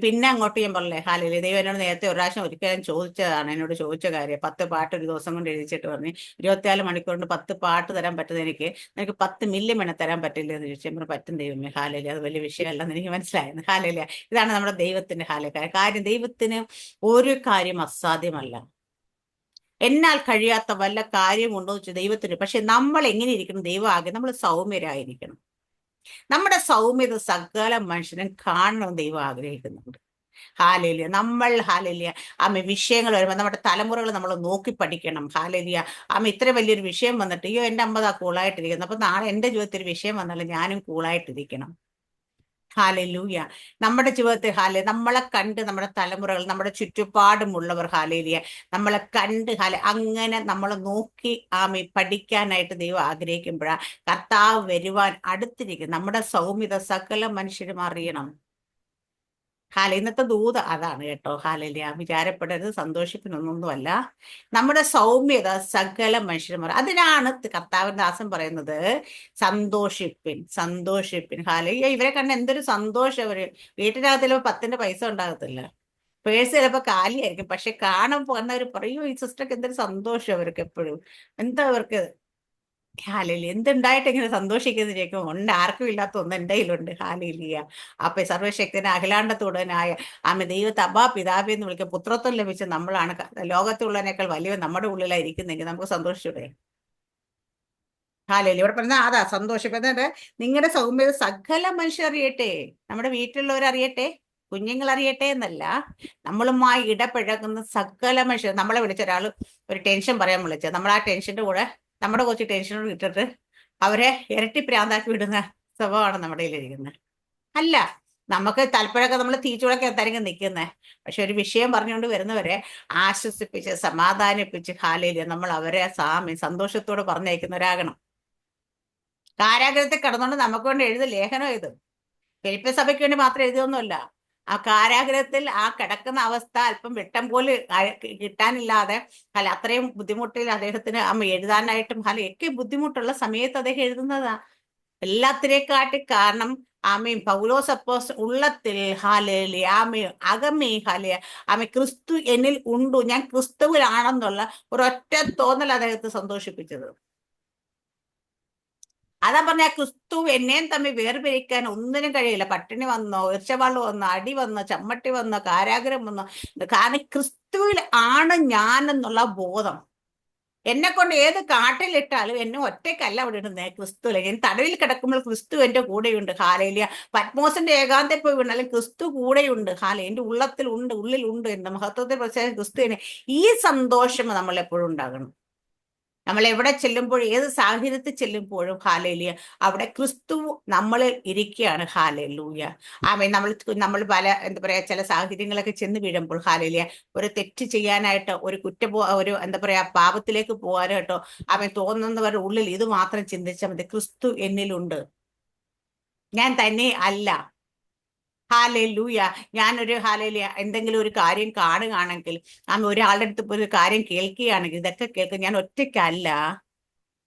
പിന്നെ അങ്ങോട്ട് ഞാൻ പറഞ്ഞേ ഹാലേലൂയ. ദൈവം എന്നോട് നേരത്തെ ഒരു പ്രാവശ്യം ഒരിക്കലും ചോദിച്ചതാണ്, എന്നോട് ചോദിച്ച കാര്യം 10 പാട്ട് ഒരു ദിവസം കൊണ്ട് എഴുതിച്ചിട്ട് പറഞ്ഞു 24 മണിക്കൂർ കൊണ്ട് 10 പാട്ട് തരാൻ പറ്റുന്നത് നിനക്ക് 10 മില്യൺ വേണം തരാൻ പറ്റില്ല എന്ന് ചോദിച്ചു. നമ്മൾ പറ്റും ദൈവമേ, ഹാലേലൂയ, അത് വലിയ വിഷയമല്ലെന്ന് എനിക്ക് മനസ്സിലായിരുന്നു. ഹാലേലൂയ. ഇതാണ് നമ്മുടെ ദൈവത്തിന്റെ കാര്യം. ദൈവത്തിന് ഒരു കാര്യം അസാധ്യമല്ല. എന്നാൽ കഴിയാത്ത വല്ല കാര്യമുണ്ടോ എന്ന് വെച്ചാൽ ദൈവത്തിന്. പക്ഷെ നമ്മൾ എങ്ങനെ ഇരിക്കണം? ദൈവം ആകെ നമ്മൾ സൗമ്യരായിരിക്കണം. നമ്മുടെ സൗമ്യത സകല മനുഷ്യനും കാണണം ദൈവം ആഗ്രഹിക്കുന്നുണ്ട്. ഹാലേലിയ. ഹാലേലിയ വിഷയങ്ങൾ വരുമ്പോൾ നമ്മുടെ തലമുറകൾ നമ്മൾ നോക്കി പഠിക്കണം. ഹാലേലിയ. ഇത്ര വലിയൊരു വിഷയം വന്നിട്ട് അയ്യോ എന്റെ അമ്മ കൂളായിട്ടിരിക്കുന്നു, അപ്പൊ നാളെ എന്റെ ജീവിതത്തിൽ ഒരു വിഷയം വന്നാലും ഞാനും കൂളായിട്ടിരിക്കണം. ഹാലേലൂയ. നമ്മുടെ ജീവിതത്തിൽ നമ്മളെ കണ്ട് നമ്മുടെ തലമുറകൾ, നമ്മുടെ ചുറ്റുപാടുമുള്ളവർ നമ്മളെ കണ്ട് അങ്ങനെ നമ്മളെ നോക്കി പഠിക്കാനായിട്ട് ദൈവം ആഗ്രഹിക്കുമ്പോഴാ കർത്താവ് വരുവാൻ അടുത്തിരിക്കും. നമ്മുടെ സൗമ്യത സകല മനുഷ്യരും അറിയണം. ഇന്നത്തെ ദൂത് അതാണ് കേട്ടോ. ഹാലേലിയ. വിചാരപ്പെടരുത്, സന്തോഷിപ്പിനൊന്നൊന്നുമല്ല. നമ്മുടെ സൗമ്യത സകല മനുഷ്യരും അതിനാണ് കർത്താവിന്റെ ദാസൻ പറയുന്നത്, സന്തോഷിപ്പിൻ. ഹാലേലിയ. ഇവരെ കണ്ട എന്തൊരു സന്തോഷം. അവര് വീട്ടിനകത്തിൽ 10ന്റെ പൈസ ഉണ്ടാകത്തില്ല, പേഴ്സ് ചിലപ്പോൾ കാലിയായിരിക്കും, പക്ഷെ കാണുമ്പോൾ വന്നവർ പറയൂ ഈ സിസ്റ്റർക്ക് എന്തൊരു സന്തോഷം അവർക്ക് എപ്പോഴും. എന്താ അവർക്ക് എന്തുണ്ടായിട്ട് ഇങ്ങനെ സന്തോഷിക്കുന്ന ചോദിക്കും. ഉണ്ട്, ആർക്കും ഇല്ലാത്ത ഒന്ന് എൻ്റെ കയ്യിലുണ്ട്. ഹാലേലൂയ. അപ്പൊ സർവശക്തന് അഖിലാണ്ടത്തുടനായ ദൈവത്തെ അബ്ബാ പിതാവി എന്ന് വിളിക്കുക, പുത്രത്വം ലഭിച്ച നമ്മളാണ് ലോകത്തുള്ളതിനേക്കാൾ വലിയ നമ്മുടെ ഉള്ളിലായിരിക്കുന്നെങ്കിൽ നമുക്ക് സന്തോഷിച്ചൂടെ? ഹാലേലൂയ. ഇവിടെ പറഞ്ഞാൽ അതാ സന്തോഷിക്കുന്നത്. നിങ്ങളുടെ സൗമ്യത സകല മനുഷ്യരറിയട്ടെ, നമ്മുടെ വീട്ടിലുള്ളവരറിയട്ടെ, കുഞ്ഞുങ്ങൾ അറിയട്ടെ എന്നല്ല, നമ്മളുമായി ഇടപഴകുന്ന സകല മനുഷ്യർ. നമ്മളെ വിളിച്ച ഒരാൾ ഒരു ടെൻഷൻ പറയാൻ വിളിച്ചത്, നമ്മൾ ആ ടെൻഷന്റെ കൂടെ നമ്മുടെ കുറച്ച് ടെൻഷനോട് ഇട്ടിട്ട് അവരെ ഇരട്ടി പ്രാന്താക്കി വിടുന്ന സ്വഭാവമാണ് നമ്മുടെ കയ്യിലിരിക്കുന്നത്. അല്ല, നമുക്ക് താല്പര്യമൊക്കെ നമ്മൾ തീച്ചൂടൊക്കെ എന്തായിരിക്കും നിൽക്കുന്നത്. പക്ഷെ ഒരു വിഷയം പറഞ്ഞുകൊണ്ട് വരുന്നവരെ ആശ്വസിപ്പിച്ച് സമാധാനിപ്പിച്ച് നമ്മൾ അവരെ സന്തോഷത്തോടെ പറഞ്ഞയക്കുന്നവരാകണം. കാരാഗ്രഹത്തിൽ കിടന്നുകൊണ്ട് നമുക്ക് വേണ്ടി എഴുതിയ ലേഖനം ഇത് ഫിലിപ്പിയ സഭയ്ക്ക് വേണ്ടി മാത്രം എഴുതിയൊന്നുമല്ല. ആ കാരാഗ്രഹത്തിൽ ആ കിടക്കുന്ന അവസ്ഥ അല്പം വെട്ടം പോലെ കിട്ടാനില്ലാതെ അത്രയും ബുദ്ധിമുട്ടിൽ അദ്ദേഹത്തിന് എഴുതാനായിട്ടും ഒക്കെ ബുദ്ധിമുട്ടുള്ള സമയത്ത് അദ്ദേഹം എഴുതുന്നതാ. എല്ലാത്തിനെക്കാട്ടി കാരണം ആമീൻ പൗലോസ് അപ്പോസ്തലൻ ഉള്ളത്തിൽ ഹാലേലൂയ ആമീൻ അകമേ ഹാലേ ആമീൻ ക്രിസ്തു എന്നിൽ ഉണ്ടു, ഞാൻ ക്രിസ്തുവിലാണെന്നുള്ള ഒരൊറ്റ തോന്നൽ അദ്ദേഹത്തെ സന്തോഷിപ്പിച്ചത്. അതാ പറഞ്ഞ ക്രിസ്തു എന്നെയും തമ്മിൽ വേർപിരിക്കാൻ ഒന്നിനും കഴിയില്ല. പട്ടിണി വന്നോ, ഈർച്ചവാള് വന്നോ, അടി വന്നോ, ചമ്മട്ടി വന്നോ, കാരാഗ്രഹം വന്നോ, കാരണം ക്രിസ്തുവിൽ ആണ് ഞാൻ എന്നുള്ള ബോധം. എന്നെ കൊണ്ട് ഏത് കാട്ടിലിട്ടാലും എന്നെ ഒറ്റയ്ക്കല്ല അവിടെ ഇടുന്നേ, ക്രിസ്തുവില്ല. ഞാൻ തടവിൽ കിടക്കുമ്പോൾ ക്രിസ്തു എന്റെ കൂടെയുണ്ട്. ഹാലേലിയ. പത്മോസിന്റെ ഏകാന്തയിൽ പോയി വീണാലും ക്രിസ്തു കൂടെയുണ്ട്. എന്റെ ഉള്ളത്തിലുണ്ട്, ഉള്ളിലുണ്ട്. എന്റെ മഹത്വത്തെ പ്രത്യേക ക്രിസ്തുവിനെ. ഈ സന്തോഷം നമ്മൾ എപ്പോഴും ഉണ്ടാകണം. നമ്മൾ എവിടെ ചെല്ലുമ്പോഴും ഏത് സാഹചര്യത്തിൽ ചെല്ലുമ്പോഴും ഹാലേലിയ അവിടെ ക്രിസ്തു നമ്മളിൽ ഇരിക്കുകയാണ്. ഹാലേലൂയ ആമേൻ. നമ്മൾ പല എന്താ പറയാ ചില സാഹചര്യങ്ങളൊക്കെ ചെന്ന് വീഴുമ്പോൾ ഹാലേലിയ ഒരു തെറ്റ് ചെയ്യാനായിട്ട് ഒരു എന്താ പറയാ പാപത്തിലേക്ക് പോകാനായിട്ടോ അവൻ തോന്നുന്നവരുടെ ഉള്ളിൽ ഇത് മാത്രം ചിന്തിച്ചാൽ മതി, ക്രിസ്തു എന്നിലുണ്ട്, ഞാൻ തന്നെ അല്ല. ഹാലേലൂയ. ഞാനൊരു ഹാലേലിയ എന്തെങ്കിലും ഒരു കാര്യം കാണുകയാണെങ്കിൽ ഒരാളുടെ അടുത്ത് ഒരു കാര്യം കേൾക്കുകയാണെങ്കിൽ ഇതൊക്കെ കേൾക്കുക, ഞാൻ ഒറ്റയ്ക്കല്ല,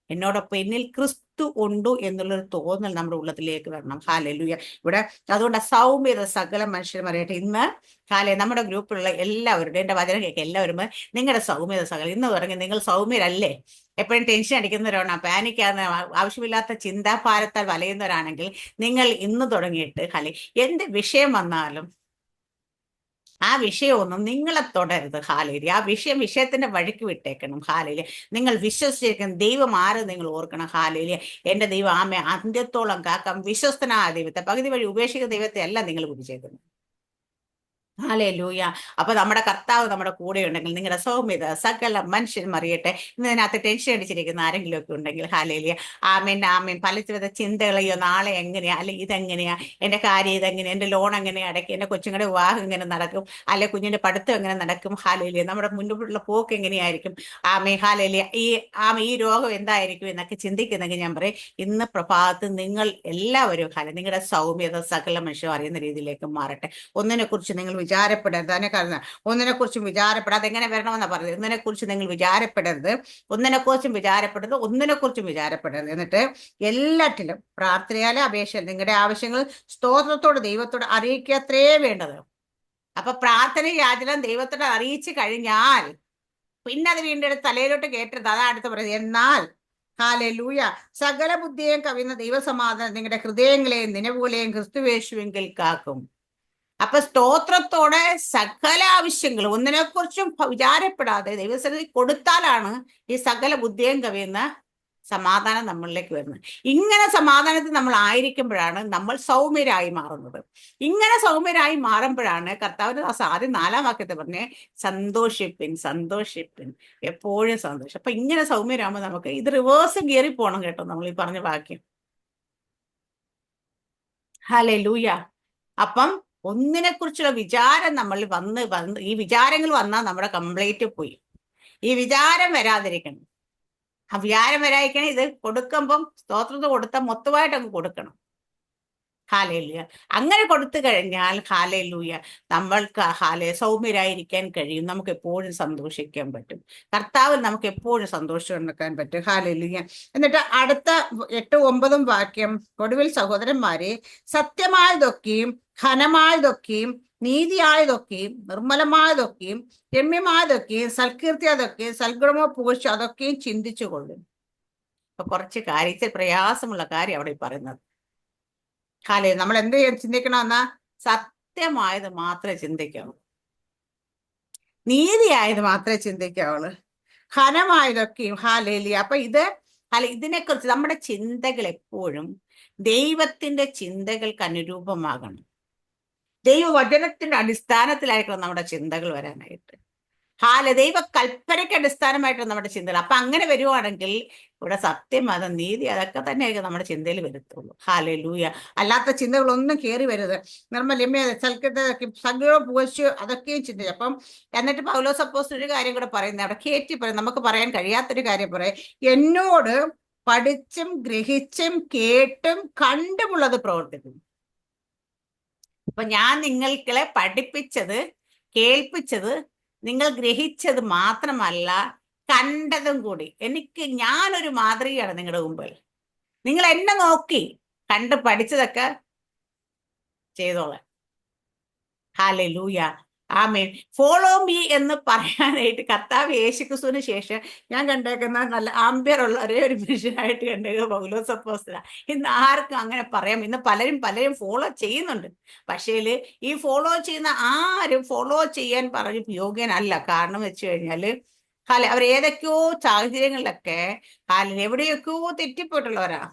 എന്നോടൊപ്പം എന്നിൽ ക്രിസ്തു ഉണ്ടു എന്നുള്ളൊരു തോന്നൽ നമ്മുടെ ഉള്ളത്തിലേക്ക് വരണം. ഹാലേലൂയ. ഇവിടെ അതുകൊണ്ട് സൗമ്യത സകല മനുഷ്യരും അറിയട്ടെ. ഇന്ന് നമ്മുടെ ഗ്രൂപ്പിലുള്ള എല്ലാവരുടെയും എന്റെ വചനം കേൾക്കുക എല്ലാവരും നിങ്ങളുടെ സൗമ്യത സകലം. ഇന്ന് തുടങ്ങി നിങ്ങൾ സൗമ്യരല്ലേ? എപ്പോഴും ടെൻഷൻ അടിക്കുന്നവരാണ്, പാനിക്കാന്ന് ആവശ്യമില്ലാത്ത ചിന്താഭാരത്താൽ വലയുന്നവരാണെങ്കിൽ നിങ്ങൾ ഇന്ന് തുടങ്ങിയിട്ട് എന്ത് വിഷയം വന്നാലും ആ വിഷയമൊന്നും നിങ്ങളെ തുടരുത്. ഹാലേലി. ആ വിഷയത്തിന്റെ വഴിക്ക് വിട്ടേക്കണം. ഹാലേലി. നിങ്ങൾ വിശ്വസിച്ചിരിക്കണം ദൈവം ആര് നിങ്ങൾ ഓർക്കണം. ഹാലേലി. എന്റെ ദൈവം ആമേ അന്ത്യത്തോളം കാക്കാം വിശ്വസ്തനായ ദൈവത്തെ, പകുതി വഴി ഉപേക്ഷിക്കുന്ന ദൈവത്തെ അല്ല നിങ്ങൾ കുറിച്ചേക്കുന്നത്. ഹല്ലേലൂയ. അപ്പൊ നമ്മുടെ കർത്താവ് നമ്മുടെ കൂടെ ഉണ്ടെങ്കിൽ നിങ്ങളുടെ സൗമ്യത സകല മനുഷ്യരും അറിയട്ടെ. ഇന്ന് ഇതിനകത്ത് ടെൻഷൻ അടിച്ചിരിക്കുന്ന ആരെങ്കിലും ഒക്കെ ഉണ്ടെങ്കിൽ ഹാലേലിയ ആമേൻ ആമേൻ. പല ചിന്തകളെയോ നാളെ എങ്ങനെയാ, അല്ലെങ്കിൽ ഇതെങ്ങനെയാ, എന്റെ കാര്യം ഇതെങ്ങനെയാ, എന്റെ ലോൺ എങ്ങനെ അടയ്ക്കും, എന്റെ കൊച്ചുങ്ങളുടെ വിവാഹം എങ്ങനെ നടക്കും, അല്ലെ കുഞ്ഞിന്റെ പഠിത്തം എങ്ങനെ നടക്കും, ഹാലേലിയ നമ്മുടെ മുന്നോട്ടുള്ള പോക്ക് എങ്ങനെയായിരിക്കും, ഹാലേലിയ ഈ രോഗം എന്തായിരിക്കും എന്നൊക്കെ ചിന്തിക്കുന്നെങ്കിൽ ഞാൻ പറയും ഇന്ന് പ്രഭാതത്തിൽ നിങ്ങൾ എല്ലാവരും നിങ്ങളുടെ സൗമ്യത സകല മനുഷ്യരും അറിയുന്ന രീതിയിലേക്ക് മാറട്ടെ. ഒന്നിനെ കുറിച്ച് നിങ്ങൾ വിചാരപ്പെടരുത്. അതിനെ കാരണം ഒന്നിനെ കുറിച്ചും വിചാരപ്പെടാതെ എങ്ങനെ വരണമെന്നാ പറഞ്ഞത്. ഒന്നിനെ കുറിച്ച് നിങ്ങൾ വിചാരപ്പെടരുത്, ഒന്നിനെ കുറിച്ചും വിചാരപ്പെടരുത്. എന്നിട്ട് എല്ലാറ്റിലും പ്രാർത്ഥനയാലെ അപേക്ഷ നിങ്ങളുടെ ആവശ്യങ്ങൾ സ്തോത്രത്തോട് ദൈവത്തോട് അറിയിക്കത്രേ വേണ്ടത്. അപ്പൊ പ്രാർത്ഥന യാചന ദൈവത്തോട് അറിയിച്ചു കഴിഞ്ഞാൽ പിന്നെ അത് വീണ്ടും തലയിലോട്ട് കേട്ടരുത്. അതാണ് അടുത്ത് പറയുന്നത്. എന്നാൽ ഹല്ലേലൂയ സകല ബുദ്ധിയെയും കവിയുന്ന ദൈവസമാധാനം നിങ്ങളുടെ ഹൃദയങ്ങളെയും നിലവുകളെയും ക്രിസ്തുവേശുവിങ്കിൽ കാക്കും. അപ്പൊ സ്തോത്രത്തോടെ സകല ആവശ്യങ്ങളും ഒന്നിനെ കുറിച്ചും വിചാരപ്പെടാതെ ദൈവസന്നിധി കൊടുത്താലാണ് ഈ സകല ബുദ്ധിയും കവിയുന്ന സമാധാനം നമ്മളിലേക്ക് വരുന്നത്. ഇങ്ങനെ സമാധാനത്തിൽ നമ്മൾ ആയിരിക്കുമ്പോഴാണ് നമ്മൾ സൗമ്യരായി മാറുന്നത്. ഇങ്ങനെ സൗമ്യരായി മാറുമ്പോഴാണ് കർത്താവിന്റെ ആദ്യം 4-ാം വാക്യത്തെ പറഞ്ഞ് സന്തോഷിപ്പിൻ എപ്പോഴും സന്തോഷം. അപ്പൊ ഇങ്ങനെ സൗമ്യരാകുമ്പോൾ നമുക്ക് ഇത് റിവേഴ്സ് ഗിയറിൽ പോകണം കേട്ടോ, നമ്മൾ ഈ പറഞ്ഞ വാക്യം. ഹല്ലേലൂയ. അപ്പം ഒന്നിനെ കുറിച്ചുള്ള വിചാരം നമ്മൾ വന്ന് ഈ വിചാരങ്ങൾ വന്നാൽ നമ്മുടെ കംപ്ലീറ്റ് പോയി. ഈ വിചാരം വരാതിരിക്കണം. ആ വിചാരം വരാതിരിക്കണം. ഇത് കൊടുക്കുമ്പം സ്തോത്രത്തെ കൊടുത്താൽ മൊത്തമായിട്ട് അങ്ങ് കൊടുക്കണം. ഹാലേലൂയ. അങ്ങനെ കൊടുത്തു കഴിഞ്ഞാൽ ഹാലേലൂയ നമ്മൾക്ക് സൗമ്യരായിരിക്കാൻ കഴിയും. നമുക്ക് എപ്പോഴും സന്തോഷിക്കാൻ പറ്റും. കർത്താവിൽ നമുക്ക് എപ്പോഴും സന്തോഷം ഉണ്ടാക്കാൻ പറ്റും. ഹാലേലൂയ. എന്നിട്ട് അടുത്ത 8-9 വാക്യം, ഒടുവിൽ സഹോദരന്മാരെ സത്യമായതൊക്കെയും ഘനമായതൊക്കെയും നീതിയായതൊക്കെയും നിർമ്മലമായതൊക്കെയും രമ്യമായതൊക്കെയും സൽകീർത്തിയായതൊക്കെയും സൽഗുണമോ പുകഴ്ച അതൊക്കെയും ചിന്തിച്ചുകൊള്ളും. അപ്പൊ കുറച്ച് കാര്യത്തിൽ പ്രയാസമുള്ള കാര്യം അവിടെ പറയുന്നത്. നമ്മൾ എന്ത് ചിന്തിക്കണമെന്നാ സത്യമായത് മാത്രമേ ചിന്തിക്കാവൂ, നീതിയായത് മാത്രമേ ചിന്തിക്കാവുള്ളൂ, ഘനമായതൊക്കെയും ഹാലേലൂയ. അപ്പൊ ഇതിനെക്കുറിച്ച് നമ്മുടെ ചിന്തകൾ എപ്പോഴും ദൈവത്തിന്റെ ചിന്തകൾക്ക് അനുരൂപമാകണം. ദൈവവചനത്തിന്റെ അടിസ്ഥാനത്തിലായിരിക്കണം നമ്മുടെ ചിന്തകൾ വരാനായിട്ട്. ദൈവ കൽപ്പനയ്ക്ക് അടിസ്ഥാനമായിട്ട് നമ്മുടെ ചിന്തകൾ. അപ്പൊ അങ്ങനെ വരുവാണെങ്കിൽ ഇവിടെ സത്യം മതം നീതി അതൊക്കെ തന്നെയായിരിക്കും നമ്മുടെ ചിന്തയിൽ വരുത്തുള്ളൂ. ഹാലേലൂയ. അല്ലാത്ത ചിന്തകളൊന്നും കയറി വരുത്. നിർമ്മലമ്യ സകലവും പുകഴ്ച അതൊക്കെയും ചിന്തിച്ചു. അപ്പം എന്നിട്ട് പൗലോസ് അപ്പോസ്തലൻ ഒരു കാര്യം കൂടെ പറയുന്നത് അവിടെ കയറ്റി പറയും, നമുക്ക് പറയാൻ കഴിയാത്തൊരു കാര്യം പറയാം. എന്നോട് പഠിച്ചും ഗ്രഹിച്ചും കേട്ടും കണ്ടുമുള്ളത് പ്രവർത്തിക്കും. അപ്പൊ ഞാൻ നിങ്ങൾക്കളെ പഠിപ്പിച്ചത് കേൾപ്പിച്ചത് നിങ്ങൾ ഗ്രഹിച്ചത് മാത്രമല്ല കണ്ടതും കൂടി. ഞാനൊരു മാതൃകയാണ് നിങ്ങളുടെ മുമ്പിൽ. നിങ്ങൾ എന്നെ നോക്കി കണ്ട് പഠിച്ചതൊക്കെ ചെയ്തോളാം. ഹല്ലേലൂയ, ആമേൻ. ഫോളോ മീ എന്ന് പറയാനായിട്ട് കർത്താവ് യേശുക്രിസ്തുവിന് ശേഷം ഞാൻ കണ്ടേക്കുന്ന നല്ല ആംബിയറുള്ള ഒരേ ഒരു മനുഷ്യനായിട്ട് കണ്ടേക്കുക പൗലോസ് അപ്പോസ്തലനാ. ഇന്ന് ആർക്കും അങ്ങനെ പറയാം. ഇന്ന് പലരും ഫോളോ ചെയ്യുന്നുണ്ട്. പക്ഷേ ഈ ഫോളോ ചെയ്യുന്ന ആരും ഫോളോ ചെയ്യാൻ പറഞ്ഞു യോഗ്യനല്ല. കാരണം വെച്ച് കഴിഞ്ഞാല് അവർ ഏതൊക്കെയോ സാഹചര്യങ്ങളിലൊക്കെ എവിടെയൊക്കെയോ തെറ്റിപ്പോയിട്ടുള്ളവരാ.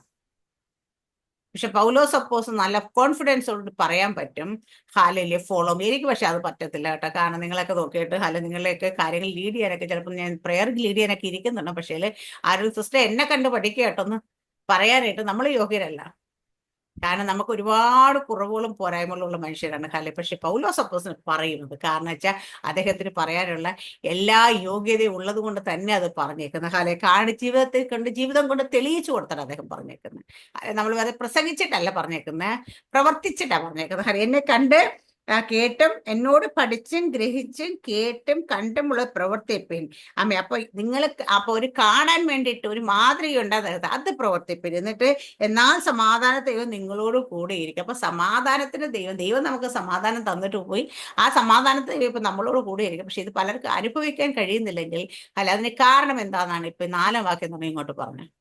പക്ഷെ പൗലോസ് അപ്പോസ് നല്ല കോൺഫിഡൻസോട് പറയാൻ പറ്റും, ഹാലയിലെ ഫോളോ മീ. എനിക്ക് പക്ഷെ അത് പറ്റത്തില്ല കേട്ടോ. കാരണം നിങ്ങളൊക്കെ നോക്കിയിട്ട് നിങ്ങളെയൊക്കെ കാര്യങ്ങൾ ലീഡ് ചെയ്യാനൊക്കെ ചിലപ്പോൾ ഞാൻ പ്രെയർ ലീഡ് ചെയ്യാനൊക്കെ ഇരിക്കുന്നുണ്ട്. പക്ഷേ ആരും സിസ്റ്റർ എന്നെ കണ്ട് പഠിക്കുക കേട്ടോ എന്ന് പറയാനായിട്ട് നമ്മൾ യോഗ്യരല്ല. കാരണം നമുക്ക് ഒരുപാട് കുറവുകളും പോരായ്മകളും ഉള്ള മനുഷ്യരാണ് പക്ഷെ പൗലോസ് അപ്പോസ്തലൻ പറയുന്നത്. കാരണം വെച്ചാൽ അദ്ദേഹത്തിന് പറയാനുള്ള എല്ലാ യോഗ്യതയും ഉള്ളത് കൊണ്ട് തന്നെ അത് പറഞ്ഞേക്കുന്നത്. ജീവിതം കൊണ്ട് തെളിയിച്ചു കൊടുത്താണ് അദ്ദേഹം പറഞ്ഞേക്കുന്നത്. നമ്മൾ അത് പ്രസംഗിച്ചിട്ടല്ല പറഞ്ഞേക്കുന്നത്, പ്രവർത്തിച്ചിട്ടാണ് പറഞ്ഞേക്കുന്നത്. എന്നെ കണ്ട് കേട്ടും എന്നോട് പഠിച്ചും ഗ്രഹിച്ചും കേട്ടും കണ്ടുമുള്ള പ്രവർത്തിപ്പിൻ. അപ്പൊ ഒരു കാണാൻ വേണ്ടിയിട്ട് ഒരു മാതൃക ഉണ്ടാകുന്നത്, അത് പ്രവർത്തിപ്പിൻ. എന്നിട്ട് എന്നാൽ സമാധാന ദൈവം നിങ്ങളോട് കൂടെ ഇരിക്കും. അപ്പൊ സമാധാനത്തിന് ദൈവം നമുക്ക് സമാധാനം തന്നിട്ട് പോയി. ആ സമാധാനത്തിന് ദൈവം ഇപ്പൊ നമ്മളോട് കൂടെ ഇരിക്കും. പക്ഷെ ഇത് പലർക്കും അനുഭവിക്കാൻ കഴിയുന്നില്ലെങ്കിൽ അതിന് കാരണം എന്താണെന്നാണ് ഇപ്പൊ 4 വാക്യം നമ്മൾ ഇങ്ങോട്ട് പറഞ്ഞത്.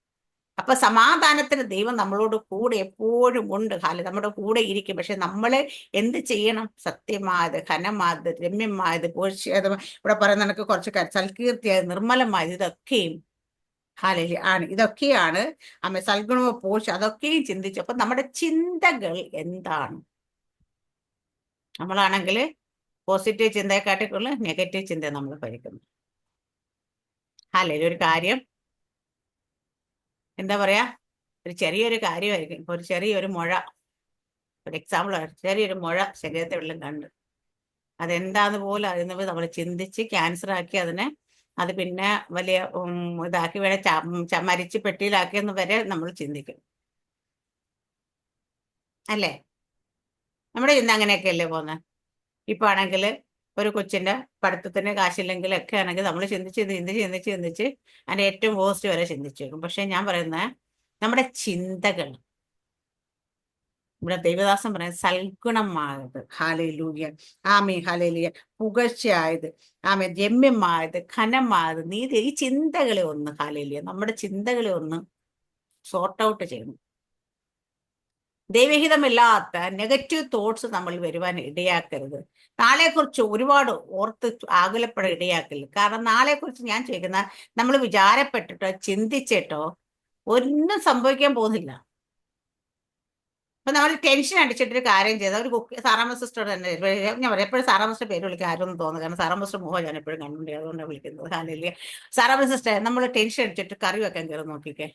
അപ്പൊ സമാധാനത്തിന് ദൈവം നമ്മളോട് കൂടെ എപ്പോഴും ഉണ്ട്. നമ്മുടെ കൂടെ ഇരിക്കും. പക്ഷെ നമ്മള് എന്ത് ചെയ്യണം? സത്യമായത്, ഘനമായത്, രമ്യമായത്, പോഷിയത്, ഇവിടെ പറയുന്ന കണക്ക് കുറച്ച് സൽകീർത്തിയായത്, നിർമ്മലമായത്, ഇതൊക്കെയും ആണ്. ഇതൊക്കെയാണ് സൽഗുണവും പോഷ, അതൊക്കെയും ചിന്തിച്ചു. അപ്പൊ നമ്മുടെ ചിന്തകൾ എന്താണ്? നമ്മളാണെങ്കിൽ പോസിറ്റീവ് ചിന്തയെക്കാട്ടിക്കുള്ള നെഗറ്റീവ് ചിന്ത നമ്മൾ ഭരിക്കുന്നു. ഒരു കാര്യം എന്താ പറയാ, ഒരു ചെറിയൊരു കാര്യമായിരിക്കും. ഇപ്പൊ ഒരു ചെറിയൊരു മുഴ, ഒരു എക്സാമ്പിൾ, ചെറിയൊരു മുഴ ശരീരത്തെ വെള്ളം കണ്ട് അതെന്താന്ന് പോലും അതിന് നമ്മൾ ചിന്തിച്ച് ക്യാൻസർ ആക്കി അത് പിന്നെ വലിയ ഇതാക്കി വേണേ മരിച്ച് പെട്ടിയിലാക്കിയെന്ന് വരെ നമ്മൾ ചിന്തിക്കും, അല്ലേ? നമ്മുടെ ചിന്ത അങ്ങനെയൊക്കെയല്ലേ പോകുന്നത്. ഇപ്പൊ ആണെങ്കിൽ ഒരു കൊച്ചിന്റെ പഠിത്തത്തിന് കാശില്ലെങ്കിലൊക്കെ ആണെങ്കിൽ നമ്മൾ ചിന്തിച്ച് അതിന്റെ ഏറ്റവും പോസ്റ്റ് വരെ ചിന്തിച്ചു വെക്കും. പക്ഷെ ഞാൻ പറയുന്നത് നമ്മുടെ ചിന്തകൾ, ഇവിടെ ദൈവദാസൻ പറയുന്നത് സൽഗുണമായത്, ഹല്ലേലൂയ, ആമേൻ, ഹല്ലേലൂയ, പുകഴ്ചയായത്, ആമേൻ, രമ്യമായത്, ഘനമായത്, നീതി, ഈ ചിന്തകളെ ഒന്ന് ഹല്ലേലൂയ, നമ്മുടെ ചിന്തകളെ ഒന്ന് സോർട്ട് ഔട്ട് ചെയ്യണം. ദൈവഹിതമില്ലാത്ത നെഗറ്റീവ് തോട്ട്സ് നമ്മൾ വരുവാൻ ഇടയാക്കരുത്. നാളെക്കുറിച്ച് ഒരുപാട് ഓർത്ത് ആകുലപ്പെടാൻ ഇടയാക്കരുത്. കാരണം നാളെക്കുറിച്ച് ഞാൻ ചോദിക്കുന്ന, നമ്മൾ വിചാരപ്പെട്ടിട്ടോ ചിന്തിച്ചിട്ടോ ഒന്നും സംഭവിക്കാൻ പോകുന്നില്ല. അപ്പൊ നമ്മൾ ടെൻഷൻ അടിച്ചിട്ടൊരു കാര്യം ചെയ്താൽ ഒരു സാറാമ്മ സിസ്റ്റർ തന്നെ, ഞാൻ പറയാം എപ്പോഴും സാറാമ്മ സിസ്റ്റർ പേര് വിളിക്കാൻ ആരും തോന്നുന്നു. കാരണം സാറാമ്മ സിസ്റ്റർ മുഖം ഞാൻ എപ്പോഴും കണ്ടുണ്ട്, അതുകൊണ്ടാണ് വിളിക്കുന്നത്. ഹാലയില്ലേ, സാറാമ്മ സിസ്റ്റർ, നമ്മൾ ടെൻഷൻ അടിച്ചിട്ട് കറി വെക്കാൻ കയറി നോക്കിക്കേ,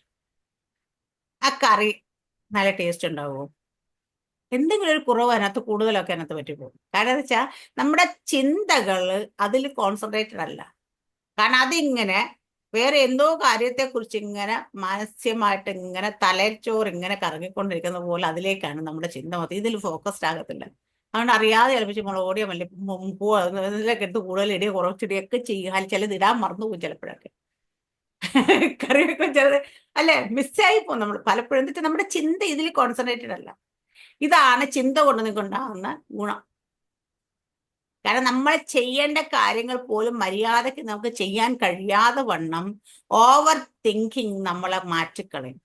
ആ കറി നല്ല ടേസ്റ്റ് ഉണ്ടാവുമോ? എന്തെങ്കിലും ഒരു കുറവ് അതിനകത്ത് കൂടുതലൊക്കെ അതിനകത്ത് പറ്റിപ്പോകും. കാരണം എന്താ വെച്ചാൽ നമ്മുടെ ചിന്തകൾ അതിൽ കോൺസെൻട്രേറ്റഡ് അല്ല. കാരണം അതിങ്ങനെ വേറെ എന്തോ കാര്യത്തെക്കുറിച്ച് ഇങ്ങനെ മാനസികമായിട്ട് ഇങ്ങനെ തലച്ചോറ് ഇങ്ങനെ കറങ്ങിക്കൊണ്ടിരിക്കുന്ന പോലെ അതിലേക്കാണ് നമ്മുടെ ചിന്ത മൊത്തം. ഇതിൽ ഫോക്കസ്ഡ് ആകത്തില്ല. അതുകൊണ്ട് അറിയാതെ ചിലപ്പോൾ നമ്മൾ ഓടിയോ മല്ലി ഇതിലൊക്കെ എടുത്ത് കൂടുതൽ ഇടിയോ കുറച്ചിടിയൊക്കെ ചെയ്യുക. ചിലത് ഇടാൻ മറന്നു പോകും ചിലപ്പോഴൊക്കെ. കറിയൊക്കെ ചിലത് അല്ലെ മിസ്സായി പോകും നമ്മൾ പലപ്പോഴും. എന്നിട്ട് നമ്മുടെ ചിന്ത ഇതിൽ കോൺസെൻട്രേറ്റഡ് അല്ല. ഇതാണ് ചിന്ത കൊണ്ട് നിങ്ങൾക്കുണ്ടാകുന്ന ഗുണം. കാരണം നമ്മൾ ചെയ്യേണ്ട കാര്യങ്ങൾ പോലും മര്യാദയ്ക്ക് നമുക്ക് ചെയ്യാൻ കഴിയാതെ വണ്ണം ഓവർ തിങ്കിങ് നമ്മളെ മാറ്റിക്കളയും.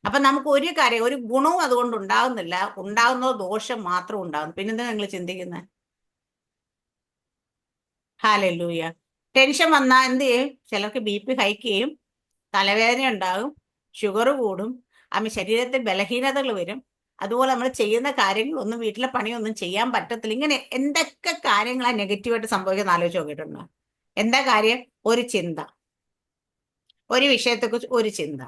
അപ്പൊ നമുക്ക് ഒരു കാര്യം, ഒരു ഗുണവും അതുകൊണ്ട് ഉണ്ടാകുന്നില്ല, ഉണ്ടാകുന്നത് ദോഷം മാത്രം ഉണ്ടാകുന്നു. പിന്നെന്താ നിങ്ങൾ ചിന്തിക്കുന്നത്? ഹല്ലേലൂയ. ടെൻഷൻ വന്നാൽ എന്ത് ചെയ്യും? ചിലർക്ക് BP ഹൈക്ക് ചെയ്യും, തലവേദന ഉണ്ടാകും, ഷുഗർ കൂടും, ശരീരത്തിൽ ബലഹീനതകൾ വരും. അതുപോലെ നമ്മൾ ചെയ്യുന്ന കാര്യങ്ങളൊന്നും, വീട്ടിലെ പണിയൊന്നും ചെയ്യാൻ പറ്റത്തില്ല. ഇങ്ങനെ എന്തൊക്കെ കാര്യങ്ങളാണ് നെഗറ്റീവായിട്ട് സംഭവിക്കുന്ന ആലോചിച്ച് നോക്കിയിട്ടുണ്ടോ? എന്താ കാര്യം? ഒരു ചിന്ത, ഒരു വിഷയത്തെക്കുറിച്ച് ഒരു ചിന്ത.